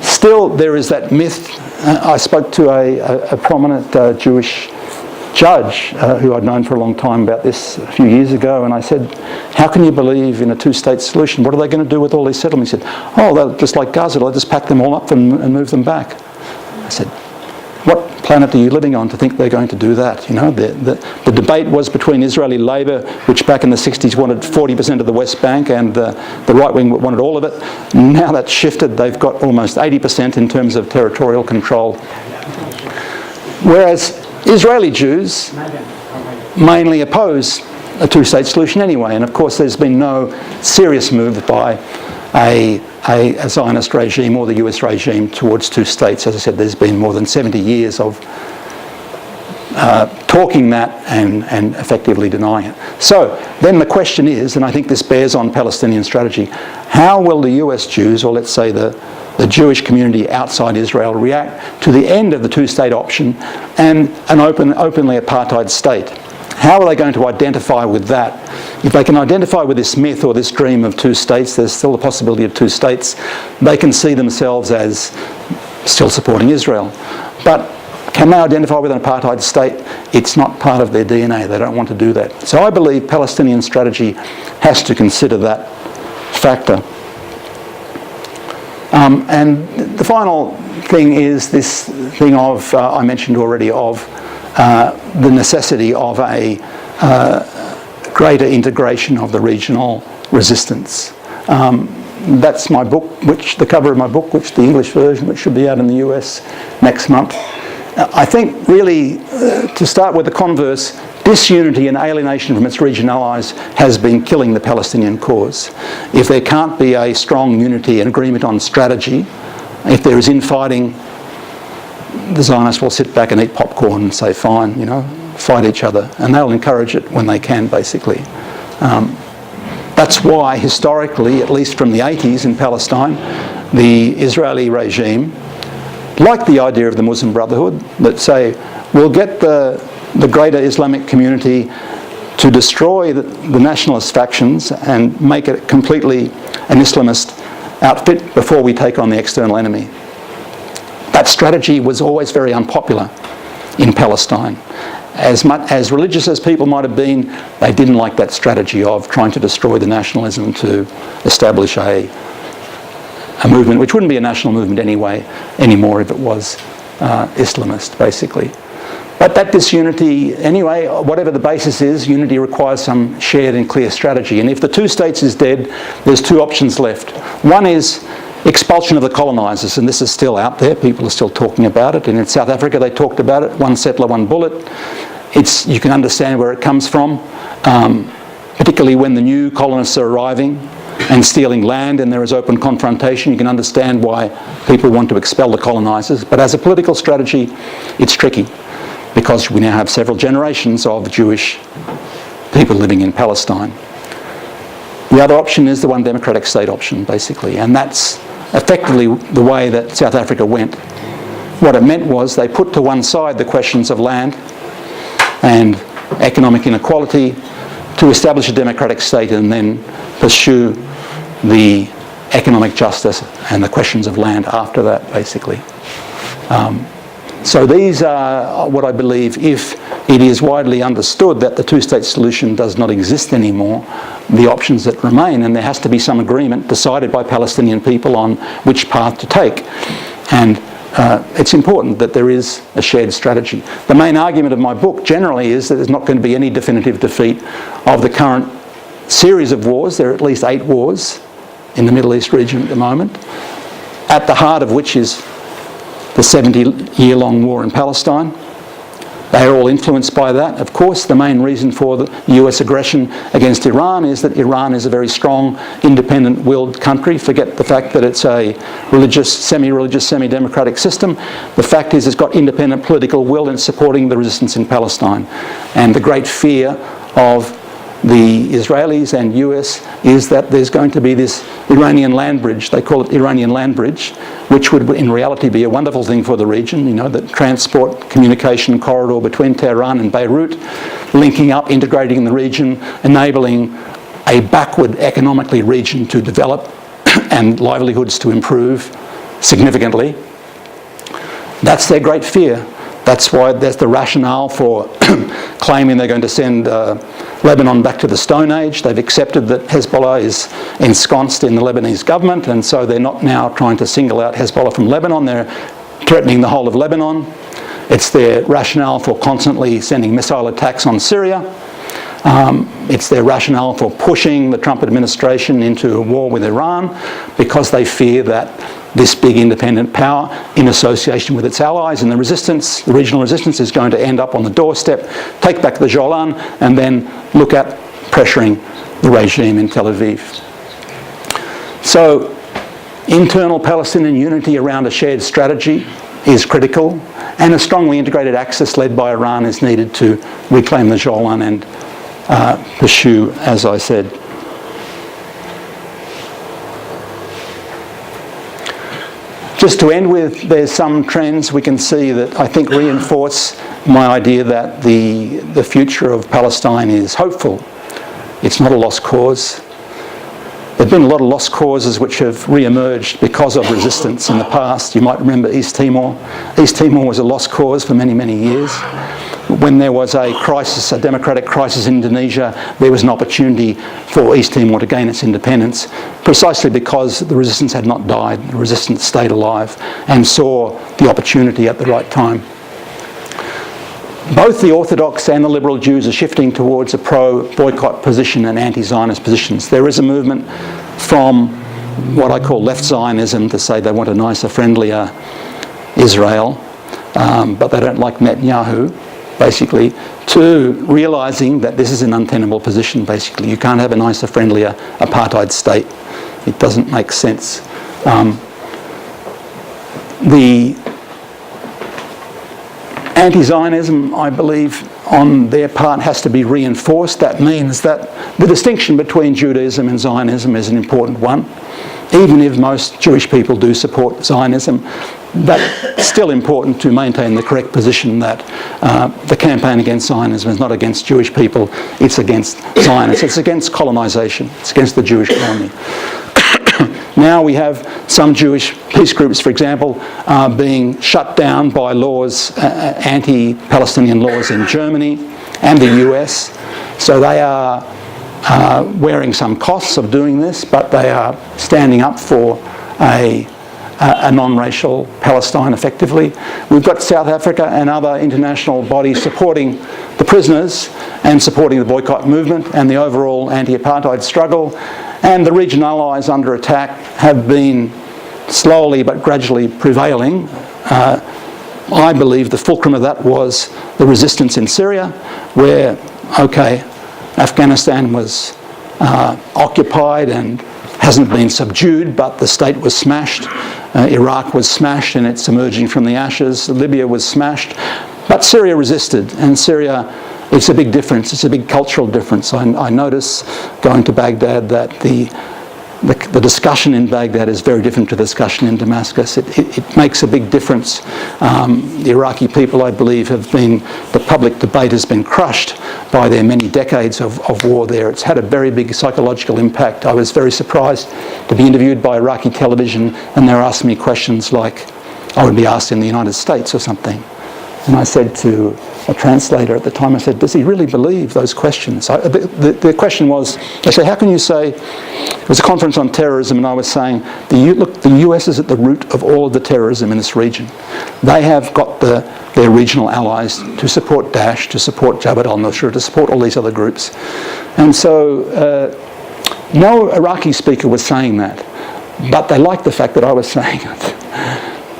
Still, there is that myth. I spoke to a prominent Jewish judge who I'd known for a long time about this a few years ago, and I said, how can you believe in a two-state solution? What are they going to do with all these settlements? He said, oh, they'll just like Gaza, they'll just pack them all up and move them back. I said, what planet are you living on to think they're going to do that? You know, the debate was between Israeli Labour, which back in the 60s wanted 40% of the West Bank, and the right wing wanted all of it. Now that's shifted. They've got almost 80% in terms of territorial control. Whereas Israeli Jews mainly oppose a two-state solution anyway. And of course there's been no serious move by a Zionist regime or the US regime towards two states. As I said, there's been more than 70 years of talking that and effectively denying it. So then the question is, and I think this bears on Palestinian strategy, how will the US Jews, or let's say the Jewish community outside Israel, react to the end of the two-state option and an openly apartheid state? How are they going to identify with that? If they can identify with this myth or this dream of two states, there's still the possibility of two states, they can see themselves as still supporting Israel. But can they identify with an apartheid state? It's not part of their DNA. They don't want to do that. So I believe Palestinian strategy has to consider that factor. And the final thing is this thing of, I mentioned already, of the necessity of a greater integration of the regional resistance. That's my book, the cover of my book, the English version, which should be out in the US next month. I think really, to start with the converse, disunity and alienation from its regional allies has been killing the Palestinian cause. If there can't be a strong unity and agreement on strategy, if there is infighting, the Zionists will sit back and eat popcorn and say, fine, you know, fight each other. And they'll encourage it when they can, basically. That's why, historically, at least from the 80s in Palestine, the Israeli regime liked the idea of the Muslim Brotherhood, that say, we'll get the greater Islamic community to destroy the nationalist factions and make it completely an Islamist outfit before we take on the external enemy. That strategy was always very unpopular in Palestine. As much as religious as people might have been, they didn't like that strategy of trying to destroy the nationalism to establish a movement, which wouldn't be a national movement anymore if it was Islamist, basically. But that disunity, anyway, whatever the basis is, unity requires some shared and clear strategy. And if the two states is dead, there's two options left. One is expulsion of the colonisers, and this is still out there. People are still talking about it. And in South Africa, they talked about it. One settler, one bullet. You can understand where it comes from, particularly when the new colonists are arriving and stealing land and there is open confrontation. You can understand why people want to expel the colonisers. But as a political strategy, it's tricky, because we now have several generations of Jewish people living in Palestine. The other option is the one democratic state option, basically, and that's effectively the way that South Africa went. What it meant was they put to one side the questions of land and economic inequality to establish a democratic state and then pursue the economic justice and the questions of land after that, basically. So these are what I believe, if it is widely understood that the two-state solution does not exist anymore, the options that remain, and there has to be some agreement decided by Palestinian people on which path to take. And it's important that there is a shared strategy. The main argument of my book generally is that there's not going to be any definitive defeat of the current series of wars. There are at least 8 wars in the Middle East region at the moment, at the heart of which is the 70-year-long war in Palestine. They are all influenced by that. Of course, the main reason for the US aggression against Iran is that Iran is a very strong, independent-willed country. Forget the fact that it's a religious, semi-democratic system. The fact is it's got independent political will in supporting the resistance in Palestine. And the great fear of the Israelis and US is that there's going to be this Iranian land bridge, they call it Iranian land bridge, which would in reality be a wonderful thing for the region, you know, the transport communication corridor between Tehran and Beirut, linking up, integrating the region, enabling a backward economically region to develop and livelihoods to improve significantly. That's their great fear. That's why there's the rationale for claiming they're going to send Lebanon back to the Stone Age. They've accepted that Hezbollah is ensconced in the Lebanese government, and so they're not now trying to single out Hezbollah from Lebanon. They're threatening the whole of Lebanon. It's their rationale for constantly sending missile attacks on Syria. It's their rationale for pushing the Trump administration into a war with Iran, because they fear that this big independent power, in association with its allies and the resistance, the regional resistance, is going to end up on the doorstep, take back the Golan, and then look at pressuring the regime in Tel Aviv. So, internal Palestinian unity around a shared strategy is critical, and a strongly integrated axis led by Iran is needed to reclaim the Golan and pursue, as I said. Just to end with, there's some trends we can see that I think reinforce my idea that the future of Palestine is hopeful. It's not a lost cause. There have been a lot of lost causes which have re-emerged because of resistance in the past. You might remember East Timor. East Timor was a lost cause for many, many years. When there was a crisis, a democratic crisis in Indonesia, there was an opportunity for East Timor to gain its independence, precisely because the resistance had not died. The resistance stayed alive and saw the opportunity at the right time. Both the Orthodox and the liberal Jews are shifting towards a pro-boycott position and anti-Zionist positions. There is a movement from what I call left Zionism to say they want a nicer, friendlier Israel, but they don't like Netanyahu, basically, to realising that this is an untenable position, basically. You can't have a nicer, friendlier apartheid state. It doesn't make sense. The anti-Zionism, I believe, on their part has to be reinforced. That means that the distinction between Judaism and Zionism is an important one. Even if most Jewish people do support Zionism, but still important to maintain the correct position that the campaign against Zionism is not against Jewish people, it's against Zionists, it's against colonisation, it's against the Jewish colony. Now we have some Jewish peace groups, for example, being shut down by laws, anti-Palestinian laws in Germany and the US. So they are wearing some costs of doing this, but they are standing up for a non-racial Palestine effectively. We've got South Africa and other international bodies supporting the prisoners and supporting the boycott movement and the overall anti-apartheid struggle. And the regional allies under attack have been slowly but gradually prevailing. I believe the fulcrum of that was the resistance in Syria, where, okay, Afghanistan was occupied and hasn't been subdued, but the state was smashed. Iraq was smashed and it's emerging from the ashes. Libya was smashed. But Syria resisted, and Syria, it's a big difference. It's a big cultural difference. I notice going to Baghdad that the discussion in Baghdad is very different to the discussion in Damascus. It makes a big difference. The Iraqi people, I believe, the public debate has been crushed by their many decades of war there. It's had a very big psychological impact. I was very surprised to be interviewed by Iraqi television, and they were asking me questions like I would be asked in the United States or something. And I said to a translator at the time, I said, does he really believe those questions? The question was, they said, how can you say, it was a conference on terrorism, and I was saying, look, the US is at the root of all of the terrorism in this region. They have got their regional allies to support Daesh, to support Jabhat al-Nusra, to support all these other groups. And so no Iraqi speaker was saying that, but they liked the fact that I was saying it.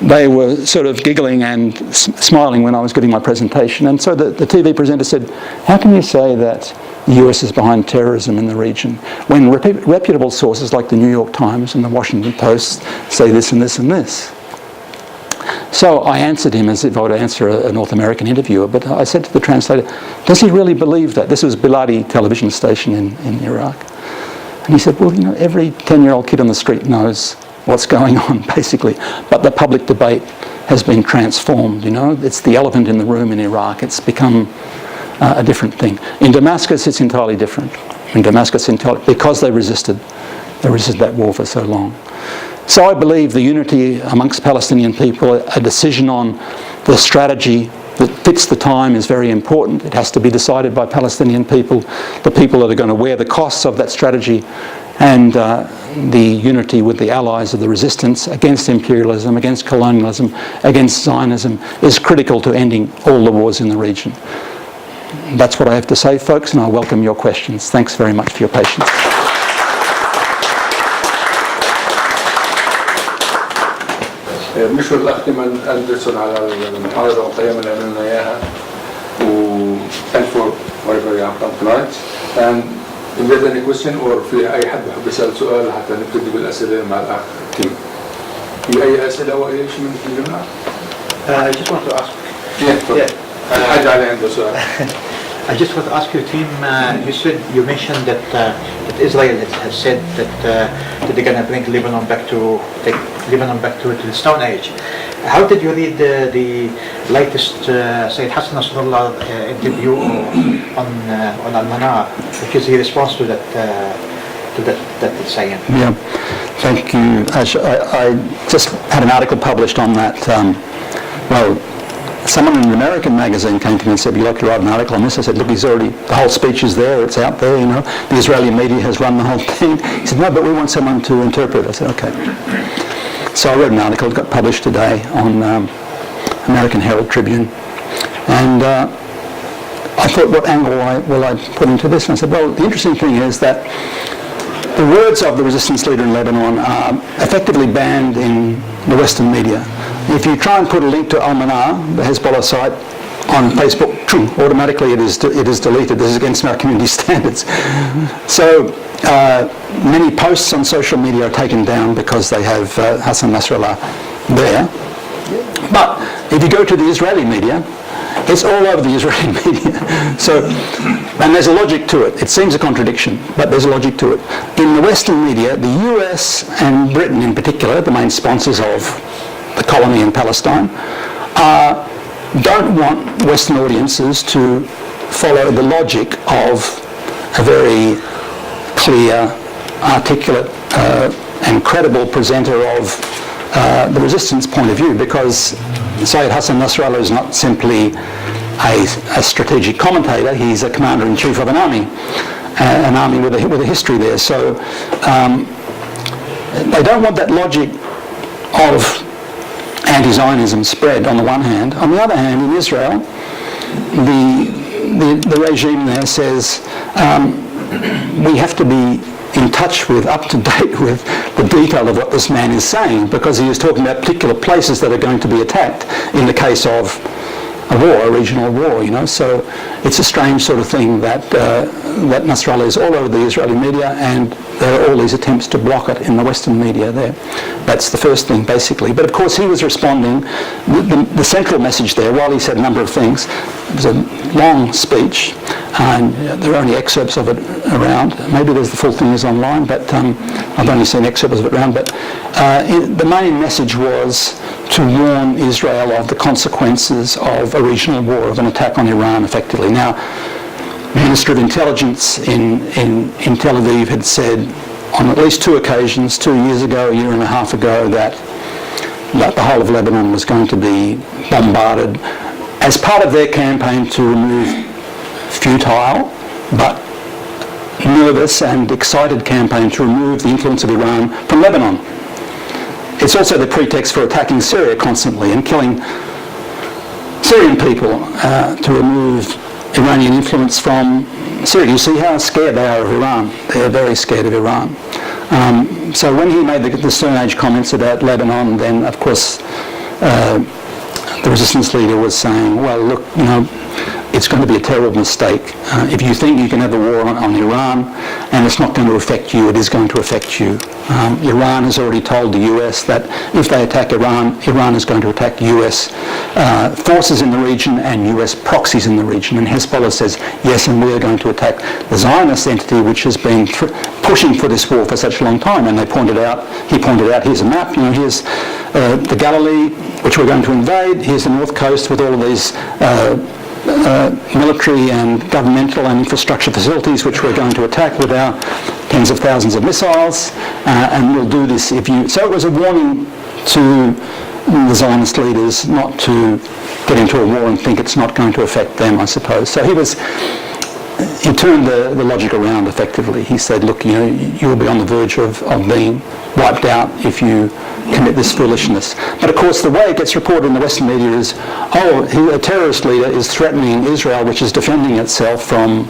They were sort of giggling and smiling when I was giving my presentation. And so the TV presenter said, how can you say that the US is behind terrorism in the region when reputable sources like the New York Times and the Washington Post say this and this and this? So I answered him as if I would answer a North American interviewer, but I said to the translator, does he really believe that? This was Biladi television station in Iraq. And he said, well, you know, every 10-year-old kid on the street knows what's going on, basically. But the public debate has been transformed, you know. It's the elephant in the room in Iraq. It's become a different thing. In Damascus, it's entirely different. In Damascus, because they resisted that war for so long. So I believe the unity amongst Palestinian people, a decision on the strategy that fits the time is very important. It has to be decided by Palestinian people, the people that are going to wear the costs of that strategy, and the unity with the allies of the resistance against imperialism, against colonialism, against Zionism is critical to ending all the wars in the region. That's what I have to say, folks, and I welcome your questions. Thanks very much for your patience. نشكر الأخ تيمان أندرسون على المحاضرة القيمة اللي عملنا إياها. Thank for whatever you have done tonight. And if there's any question or في أي حد بحب يسأل سؤال حتى نبتدي بالأسئلة مع الأخ تيم. في أي أسئلة أو أي شيء من الجماعة؟ I just want to ask. حد علي عنده سؤال. I just want to ask you, Tim. You mentioned that Israel has said that they're going to bring Lebanon back to the Stone Age. How did you read the latest Sayyid Hassan Nasrallah interview on Al-Manar, which is his response to that saying? Yeah, thank you, Ash. I just had an article published on that. Someone in an American magazine came to me and said, would you like to write an article on this? I said, look, the whole speech is there, it's out there, you know. The Israeli media has run the whole thing. He said, no, but we want someone to interpret. I said, okay. So I wrote an article, it got published today on American Herald Tribune. And I thought, what angle will I put into this? And I said, well, the interesting thing is that the words of the resistance leader in Lebanon are effectively banned in the Western media. If you try and put a link to Al-Manar, the Hezbollah site, on Facebook, automatically it is deleted. This is against our community standards. So many posts on social media are taken down because they have Hassan Nasrallah there. But if you go to the Israeli media, it's all over the Israeli media. And there's a logic to it. It seems a contradiction, but there's a logic to it. In the Western media, the US and Britain in particular, the main sponsors of the colony in Palestine, don't want Western audiences to follow the logic of a very clear, articulate and credible presenter of the resistance point of view, because Syed Hassan Nasrallah is not simply a strategic commentator, he's a commander-in-chief of an army with a history there. So they don't want that logic of anti-Zionism spread on the one hand. On the other hand, in Israel, the regime there says we have to be in touch with, up to date with the detail of what this man is saying, because he is talking about particular places that are going to be attacked in the case of a war, a regional war, you know. So it's a strange sort of thing that that Nasrallah is all over the Israeli media, and there are all these attempts to block it in the Western media there. That's the first thing, basically. But of course he was responding, the central message there, while he said a number of things, it was a long speech, and there are only excerpts of it around. Maybe there's the full thing is online, but I've only seen excerpts of it around. But the main message was to warn Israel of the consequences of a regional war, of an attack on Iran, effectively. Now, the Minister of Intelligence in Tel Aviv had said on at least 2 occasions, 2 years ago, a year and a half ago, that the whole of Lebanon was going to be bombarded as part of their campaign to remove futile but nervous and excited campaign to remove the influence of Iran from Lebanon. It's also the pretext for attacking Syria constantly and killing Syrian people to remove Iranian influence from Syria. You see how scared they are of Iran. They're very scared of Iran. So when he made the Stone Age comments about Lebanon, then of course the resistance leader was saying, well, look, you know, it's going to be a terrible mistake. If you think you can have a war on Iran and it's not going to affect you, it is going to affect you. Iran has already told the US that if they attack Iran, Iran is going to attack US forces in the region and US proxies in the region. And Hezbollah says, yes, and we are going to attack the Zionist entity which has been pushing for this war for such a long time. And he pointed out, here's a map, you know, here's the Galilee, which we're going to invade. Here's the north coast with all of these military and governmental and infrastructure facilities which we're going to attack with our tens of thousands of missiles, and we'll do this if you... So it was a warning to the Zionist leaders not to get into a war and think it's not going to affect them, I suppose. So he turned the logic around effectively. He said, look, you know, you'll be on the verge of being wiped out if you commit this foolishness. But of course the way it gets reported in the Western media is, oh, a terrorist leader is threatening Israel, which is defending itself from...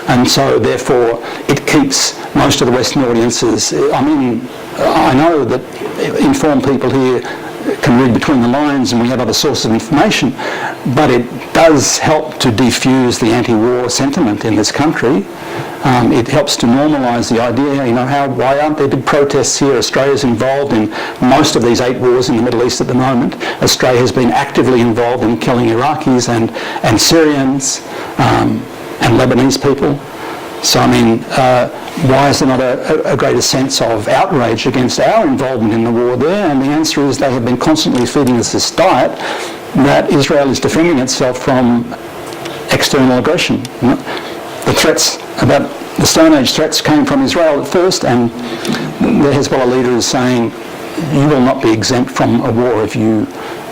And so therefore it keeps most of the Western audiences... I mean, I know that informed people here can read between the lines and we have other sources of information, but it does help to defuse the anti-war sentiment in this country. It helps to normalise the idea, you know, why aren't there big protests here? Australia's involved in most of these 8 wars in the Middle East at the moment. Australia has been actively involved in killing Iraqis and Syrians and Lebanese people. So, I mean, why is there not a greater sense of outrage against our involvement in the war there? And the answer is they have been constantly feeding us this diet that Israel is defending itself from external aggression. The threats about the Stone Age threats came from Israel at first, and the Hezbollah leader is saying, you will not be exempt from a war if you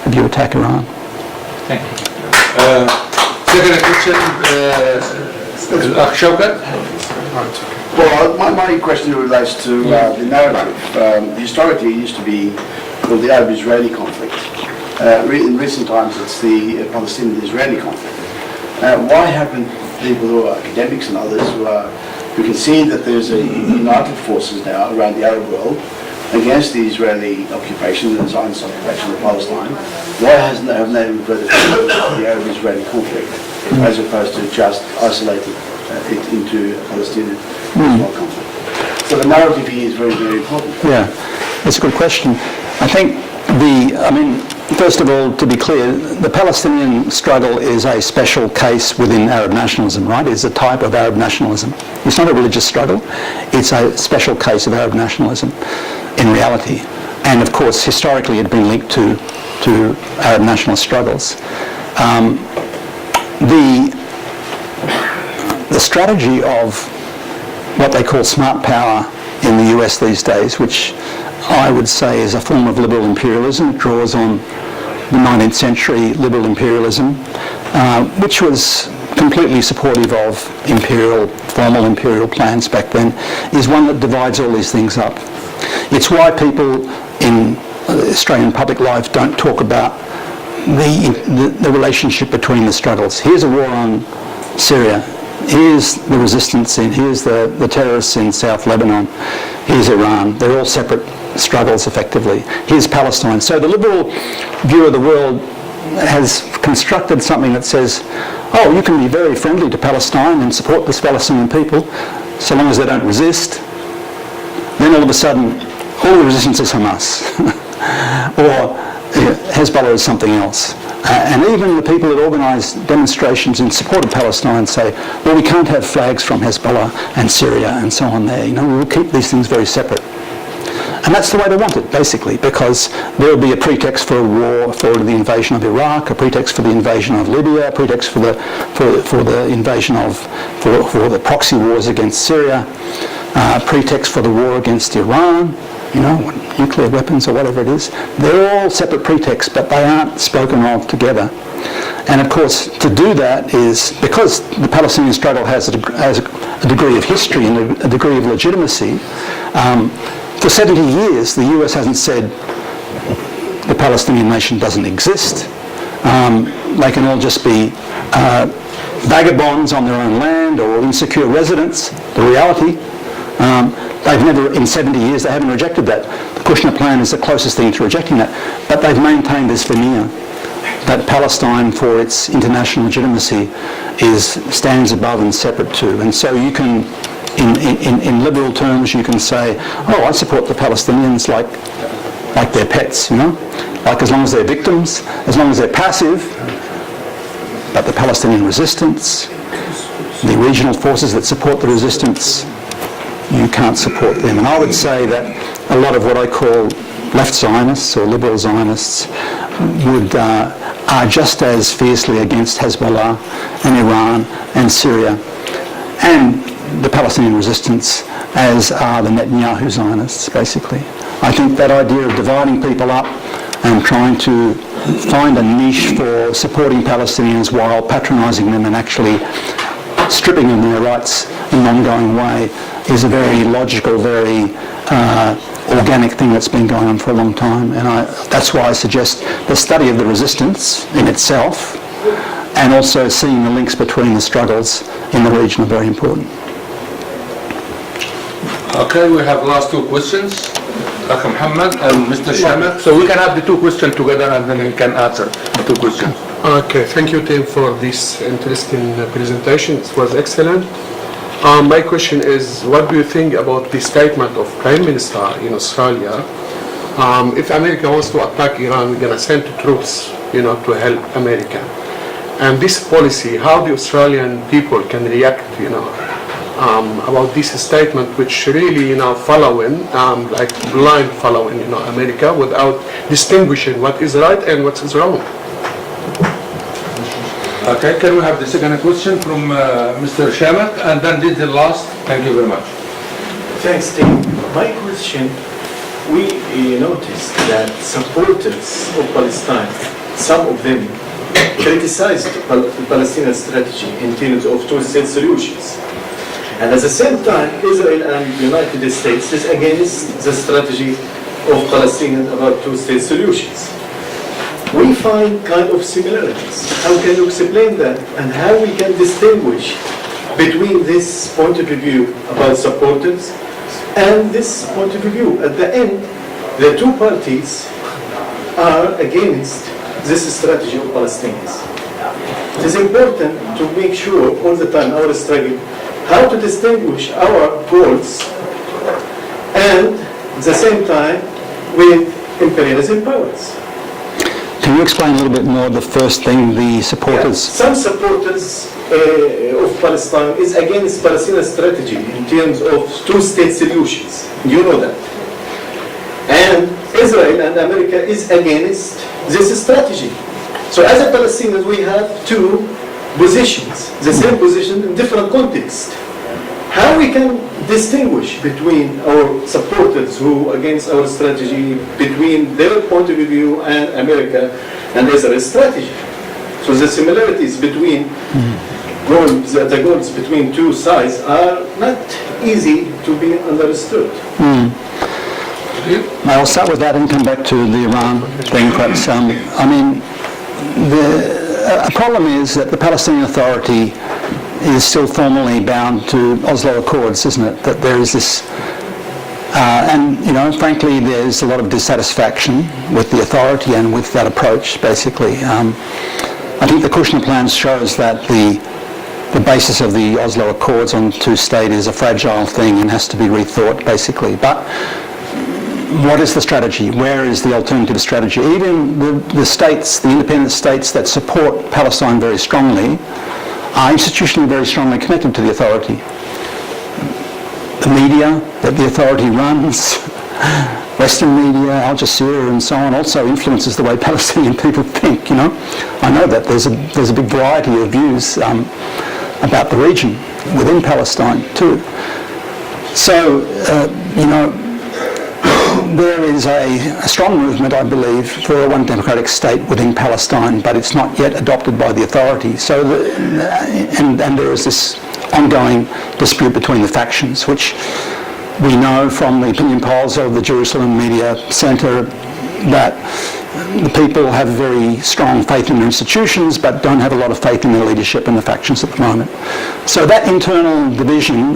attack Iran. Thank you. Second question, Shaukat? Well, my question relates to the narrative. Historically, it used to be called the Arab-Israeli conflict. In recent times, it's the Palestinian-Israeli conflict. Why haven't people who are academics and others who can see that there's a united forces now around the Arab world against the Israeli occupation and the Zionist occupation of Palestine, why haven't they reverted to the Arab-Israeli conflict as opposed to just isolating it into a Palestinian-Israel conflict? So the narrative here is very, very important. Yeah, it's a good question. I think first of all, to be clear, the Palestinian struggle is a special case within Arab nationalism, right? It's a type of Arab nationalism. It's not a religious struggle. It's a special case of Arab nationalism in reality. and of course historically had been linked to Arab nationalist struggles. The strategy of what they call smart power in the US these days, which I would say is a form of liberal imperialism. It draws on the 19th century liberal imperialism, which was completely supportive of formal imperial plans back then, is one that divides all these things up. It's why people in Australian public life don't talk about the relationship between the struggles. Here's a war on Syria. Here's the resistance, here's the terrorists in South Lebanon. Here's Iran. They're all separate struggles, effectively. Here's Palestine. So the liberal view of the world has constructed something that says, oh, you can be very friendly to Palestine and support the Palestinian people so long as they don't resist. Then all of a sudden, all the resistance is Hamas. Or Hezbollah is something else. And even the people that organise demonstrations in support of Palestine say, well, we can't have flags from Hezbollah and Syria and so on there. We will keep these things very separate. And that's the way they want it, basically, because there will be a pretext for a war, for the invasion of Iraq, a pretext for the invasion of Libya, a pretext for the invasion of, for the proxy wars against Syria, a pretext for the war against Iran, nuclear weapons or whatever it is. They're all separate pretexts, but they aren't spoken of together. And of course, to do that is, because the Palestinian struggle has a degree of history and a degree of legitimacy, for 70 years, the US hasn't said the Palestinian nation doesn't exist. They can all just be vagabonds on their own land or insecure residents, the reality. They've never, in 70 years, they haven't rejected that. The Kushner Plan is the closest thing to rejecting that. But they've maintained this veneer that Palestine, for its international legitimacy, stands above and separate to. And so you can, in liberal terms, you can say, oh, I support the Palestinians like they're pets, like as long as they're victims, as long as they're passive. But the Palestinian resistance, the regional forces that support the resistance, you can't support them. And I would say that a lot of what I call left Zionists or liberal Zionists are just as fiercely against Hezbollah and Iran and Syria and the Palestinian resistance as are the Netanyahu Zionists, basically. I think that idea of dividing people up and trying to find a niche for supporting Palestinians while patronising them and actually stripping them their rights in an ongoing way is a very logical, very organic thing that's been going on for a long time. And that's why I suggest the study of the resistance in itself and also seeing the links between the struggles in the region are very important. Okay, we have last two questions. Dr. Muhammad and Mr. Shamak. So we can have the two questions together and then we can answer the two questions. Okay, thank you, Tim, for this interesting presentation. It was excellent. My question is, what do you think about the statement of Prime Minister in Australia? If America wants to attack Iran, we're going to send troops, to help America. And this policy, how the Australian people can react, about this statement, which really, following, like blind following, America without distinguishing what is right and what is wrong. Okay, can we have the second question from Mr. Shamak, and then this is the last. Thank you very much. Thanks, Tim. My question, we noticed that supporters of Palestine, some of them criticized the Palestinian strategy in terms of two-state solutions. And at the same time, Israel and the United States is against the strategy of Palestinians about two-state solutions. We find kind of similarities. How can you explain that? And how we can distinguish between this point of view about supporters and this point of view? At the end, the two parties are against this strategy of Palestinians. It is important to make sure all the time our struggle how to distinguish our goals and at the same time with imperialism powers. Can you explain a little bit more the first thing, the supporters? Some supporters of Palestine is against Palestinian strategy in terms of two-state solutions. You know that. And Israel and America is against this strategy. So as a Palestinians, we have two positions, the same position in different contexts. How we can distinguish between our supporters who against our strategy, between their point of view and America and Israel's strategy? So the similarities between goals, the goals between two sides are not easy to be understood. I'll start with that and come back to the Iran thing. Perhaps, I mean, a problem is that the Palestinian Authority is still formally bound to Oslo Accords, isn't it? That there is this, and you know, frankly, there's a lot of dissatisfaction with the authority and with that approach. Basically, I think the Kushner plan shows that the basis of the Oslo Accords on two-state is a fragile thing and has to be rethought, basically. But what is the strategy? Where is the alternative strategy? Even the states, the independent states that support Palestine very strongly, are institutionally very strongly connected to the authority. The media that the authority runs, Western media, Al Jazeera and so on, also influences the way Palestinian people think, you know. I know that there's a big variety of views about the region within Palestine too. So, you know, there is a strong movement, I believe, for a one democratic state within Palestine, but it's not yet adopted by the authority. So, and there is this ongoing dispute between the factions, which we know from the opinion polls of the Jerusalem Media Center that the people have very strong faith in their institutions, but don't have a lot of faith in their leadership and the factions at the moment. So that internal division,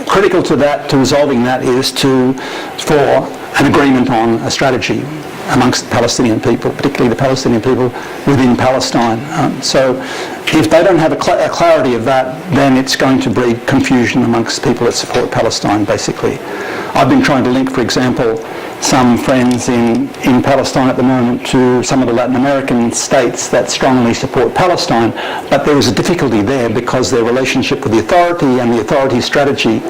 critical to that, to resolving that, is for an agreement on a strategy amongst the Palestinian people, particularly the Palestinian people within Palestine. So if they don't have a clarity of that, then it's going to breed confusion amongst people that support Palestine, basically. I've been trying to link, for example, some friends in Palestine at the moment to some of the Latin American states that strongly support Palestine, but there is a difficulty there because their relationship with the authority and the authority strategy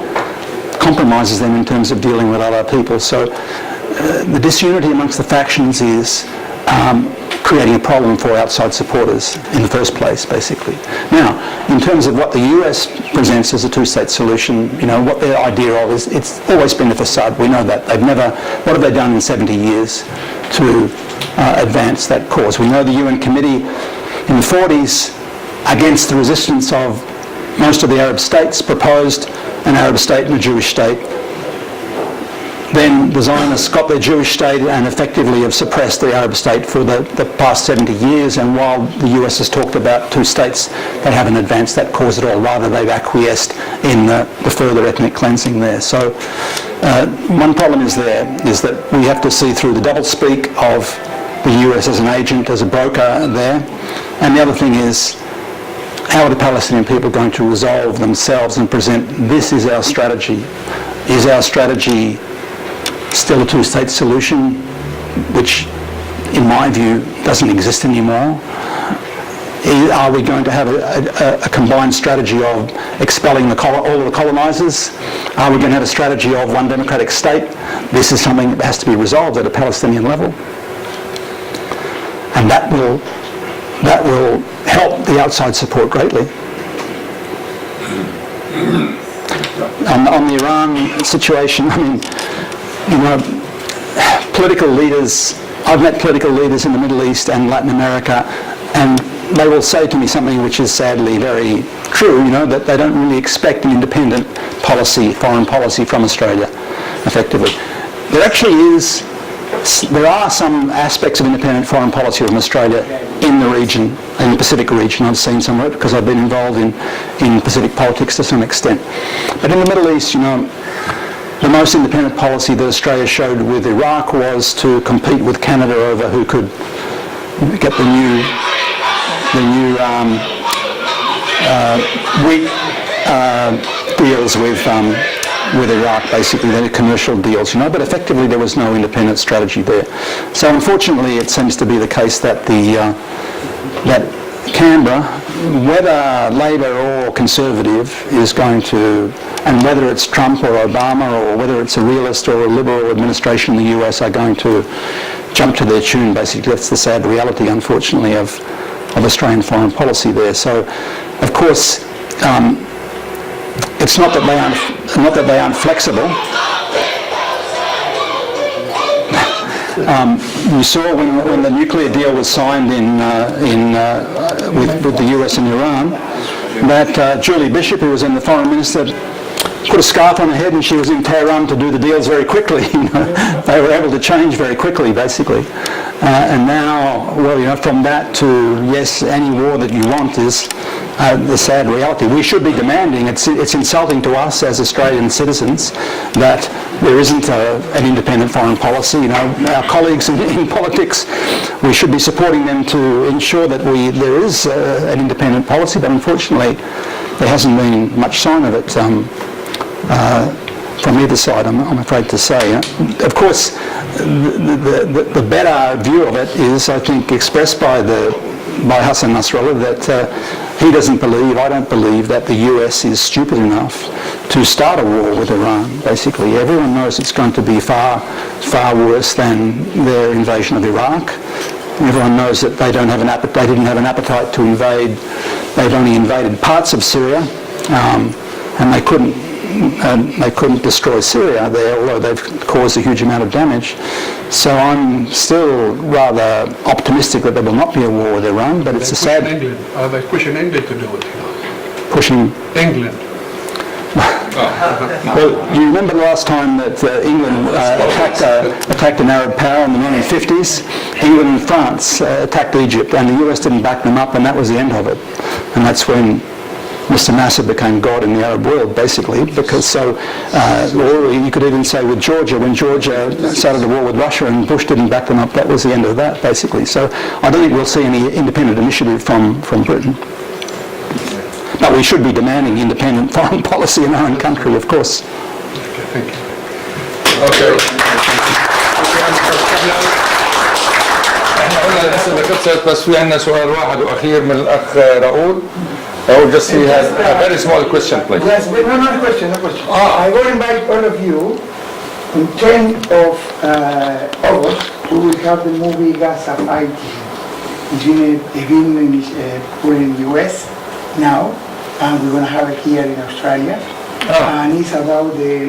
compromises them in terms of dealing with other people. So the disunity amongst the factions is creating a problem for outside supporters in the first place, basically. Now, in terms of what the US presents as a two-state solution, you know, what their idea of is, it's always been a facade. We know that. They've never, what have they done in 70 years to advance that cause? We know the UN committee in the 40s, against the resistance of most of the Arab states, proposed an Arab state and a Jewish state. Then the Zionists got their Jewish state and effectively have suppressed the Arab state for the past 70 years, and while the US has talked about two states, they haven't advanced that cause at all. Rather, they've acquiesced in the further ethnic cleansing there. So one problem is that we have to see through the doublespeak of the US as an agent, as a broker there. And the other thing is, how are the Palestinian people going to resolve themselves and present, this is our strategy? Is our strategy still a two-state solution, which in my view doesn't exist anymore? Are we going to have a combined strategy of expelling all of the colonizers? Are we going to have a strategy of one democratic state? This is something that has to be resolved at a Palestinian level. And that will help the outside support greatly. On the Iran situation, I mean, you know, political leaders, I've met political leaders in the Middle East and Latin America, and they will say to me something which is sadly very true, you know, that they don't really expect an independent policy, foreign policy from Australia, effectively. There are some aspects of independent foreign policy from Australia in the region, in the Pacific region. I've seen some of it because I've been involved in Pacific politics to some extent. But in the Middle East, you know, the most independent policy that Australia showed with Iraq was to compete with Canada over who could get the new wheat deals with Iraq, basically, the commercial deals, you know, but effectively there was no independent strategy there. So unfortunately it seems to be the case that Canberra, whether Labor or Conservative is going to, and whether it's Trump or Obama or whether it's a realist or a Liberal administration in the US are going to jump to their tune, basically. That's the sad reality, unfortunately, of Australian foreign policy there. So, of course, it's not that they aren't flexible. You saw when the nuclear deal was signed with the US and Iran, that Julie Bishop, who was then the foreign minister, put a scarf on her head and she was in Tehran to do the deals very quickly. They were able to change very quickly, basically. And now, well, from that to yes, any war that you want is the sad reality. We should be demanding. It's insulting to us as Australian citizens that there isn't an independent foreign policy. Our colleagues in politics, we should be supporting them to ensure that there is an independent policy, but unfortunately there hasn't been much sign of it from either side, I'm afraid to say. Of course, the better view of it is, I think, expressed by Hassan Nasrallah, that he doesn't believe, I don't believe, that the US is stupid enough to start a war with Iran, basically. Everyone knows it's going to be far, far worse than their invasion of Iraq. Everyone knows that they didn't have an appetite to invade. They've only invaded parts of Syria, and they couldn't destroy Syria there, although they've caused a huge amount of damage. So I'm still rather optimistic that there will not be a war with Iran, but it's a sad... Are they pushing England to do it? Pushing... England. Well, you remember the last time that England attacked an Arab power in the 1950s? England and France attacked Egypt, and the US didn't back them up, and that was the end of it. And that's when Mr. Nasser became God in the Arab world, basically, because or you could even say with Georgia, when Georgia started a war with Russia and Bush didn't back them up, that was the end of that, basically. So I don't think we'll see any independent initiative from Britain. But we should be demanding independent foreign policy in our own country, of course. Okay, thank you. Okay. احنا قلنا الاسئله خلصت، بس في عندنا سؤال واحد واخير من الاخ راؤول. Raul, just he has a very small question, please. Yes, but no question. I will invite all of you. On 10th of August, we will have the movie Gaza Fighting. It's been put in the US now, and we're going to have it here in Australia. And it's about the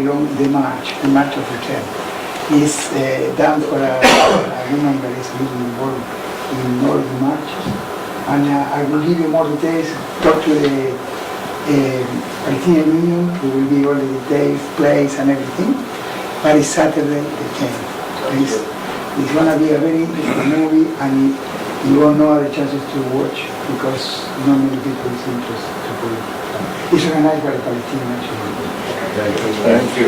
march of the 10th. It's done for a woman that is living involved in all the marches. And I will give you more details, talk to the Palestinian Union, there will be all the details, place and everything. But it's Saturday the 10th. It's going to be a very interesting movie, and you won't know the chances to watch because not many people is interested to do it. It's organized by the Palestinian National. Thank you.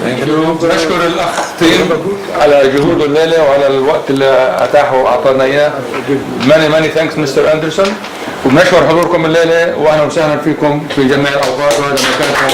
نشكر الأخ تيم على جهوده الليلة وعلى الوقت اللي أتاحه وأعطانا إياه. Many thanks Mr. Anderson. وبنشكر حضوركم الليلة وأهلا وسهلا فيكم في جميع الأوقات وهذا مكانكم.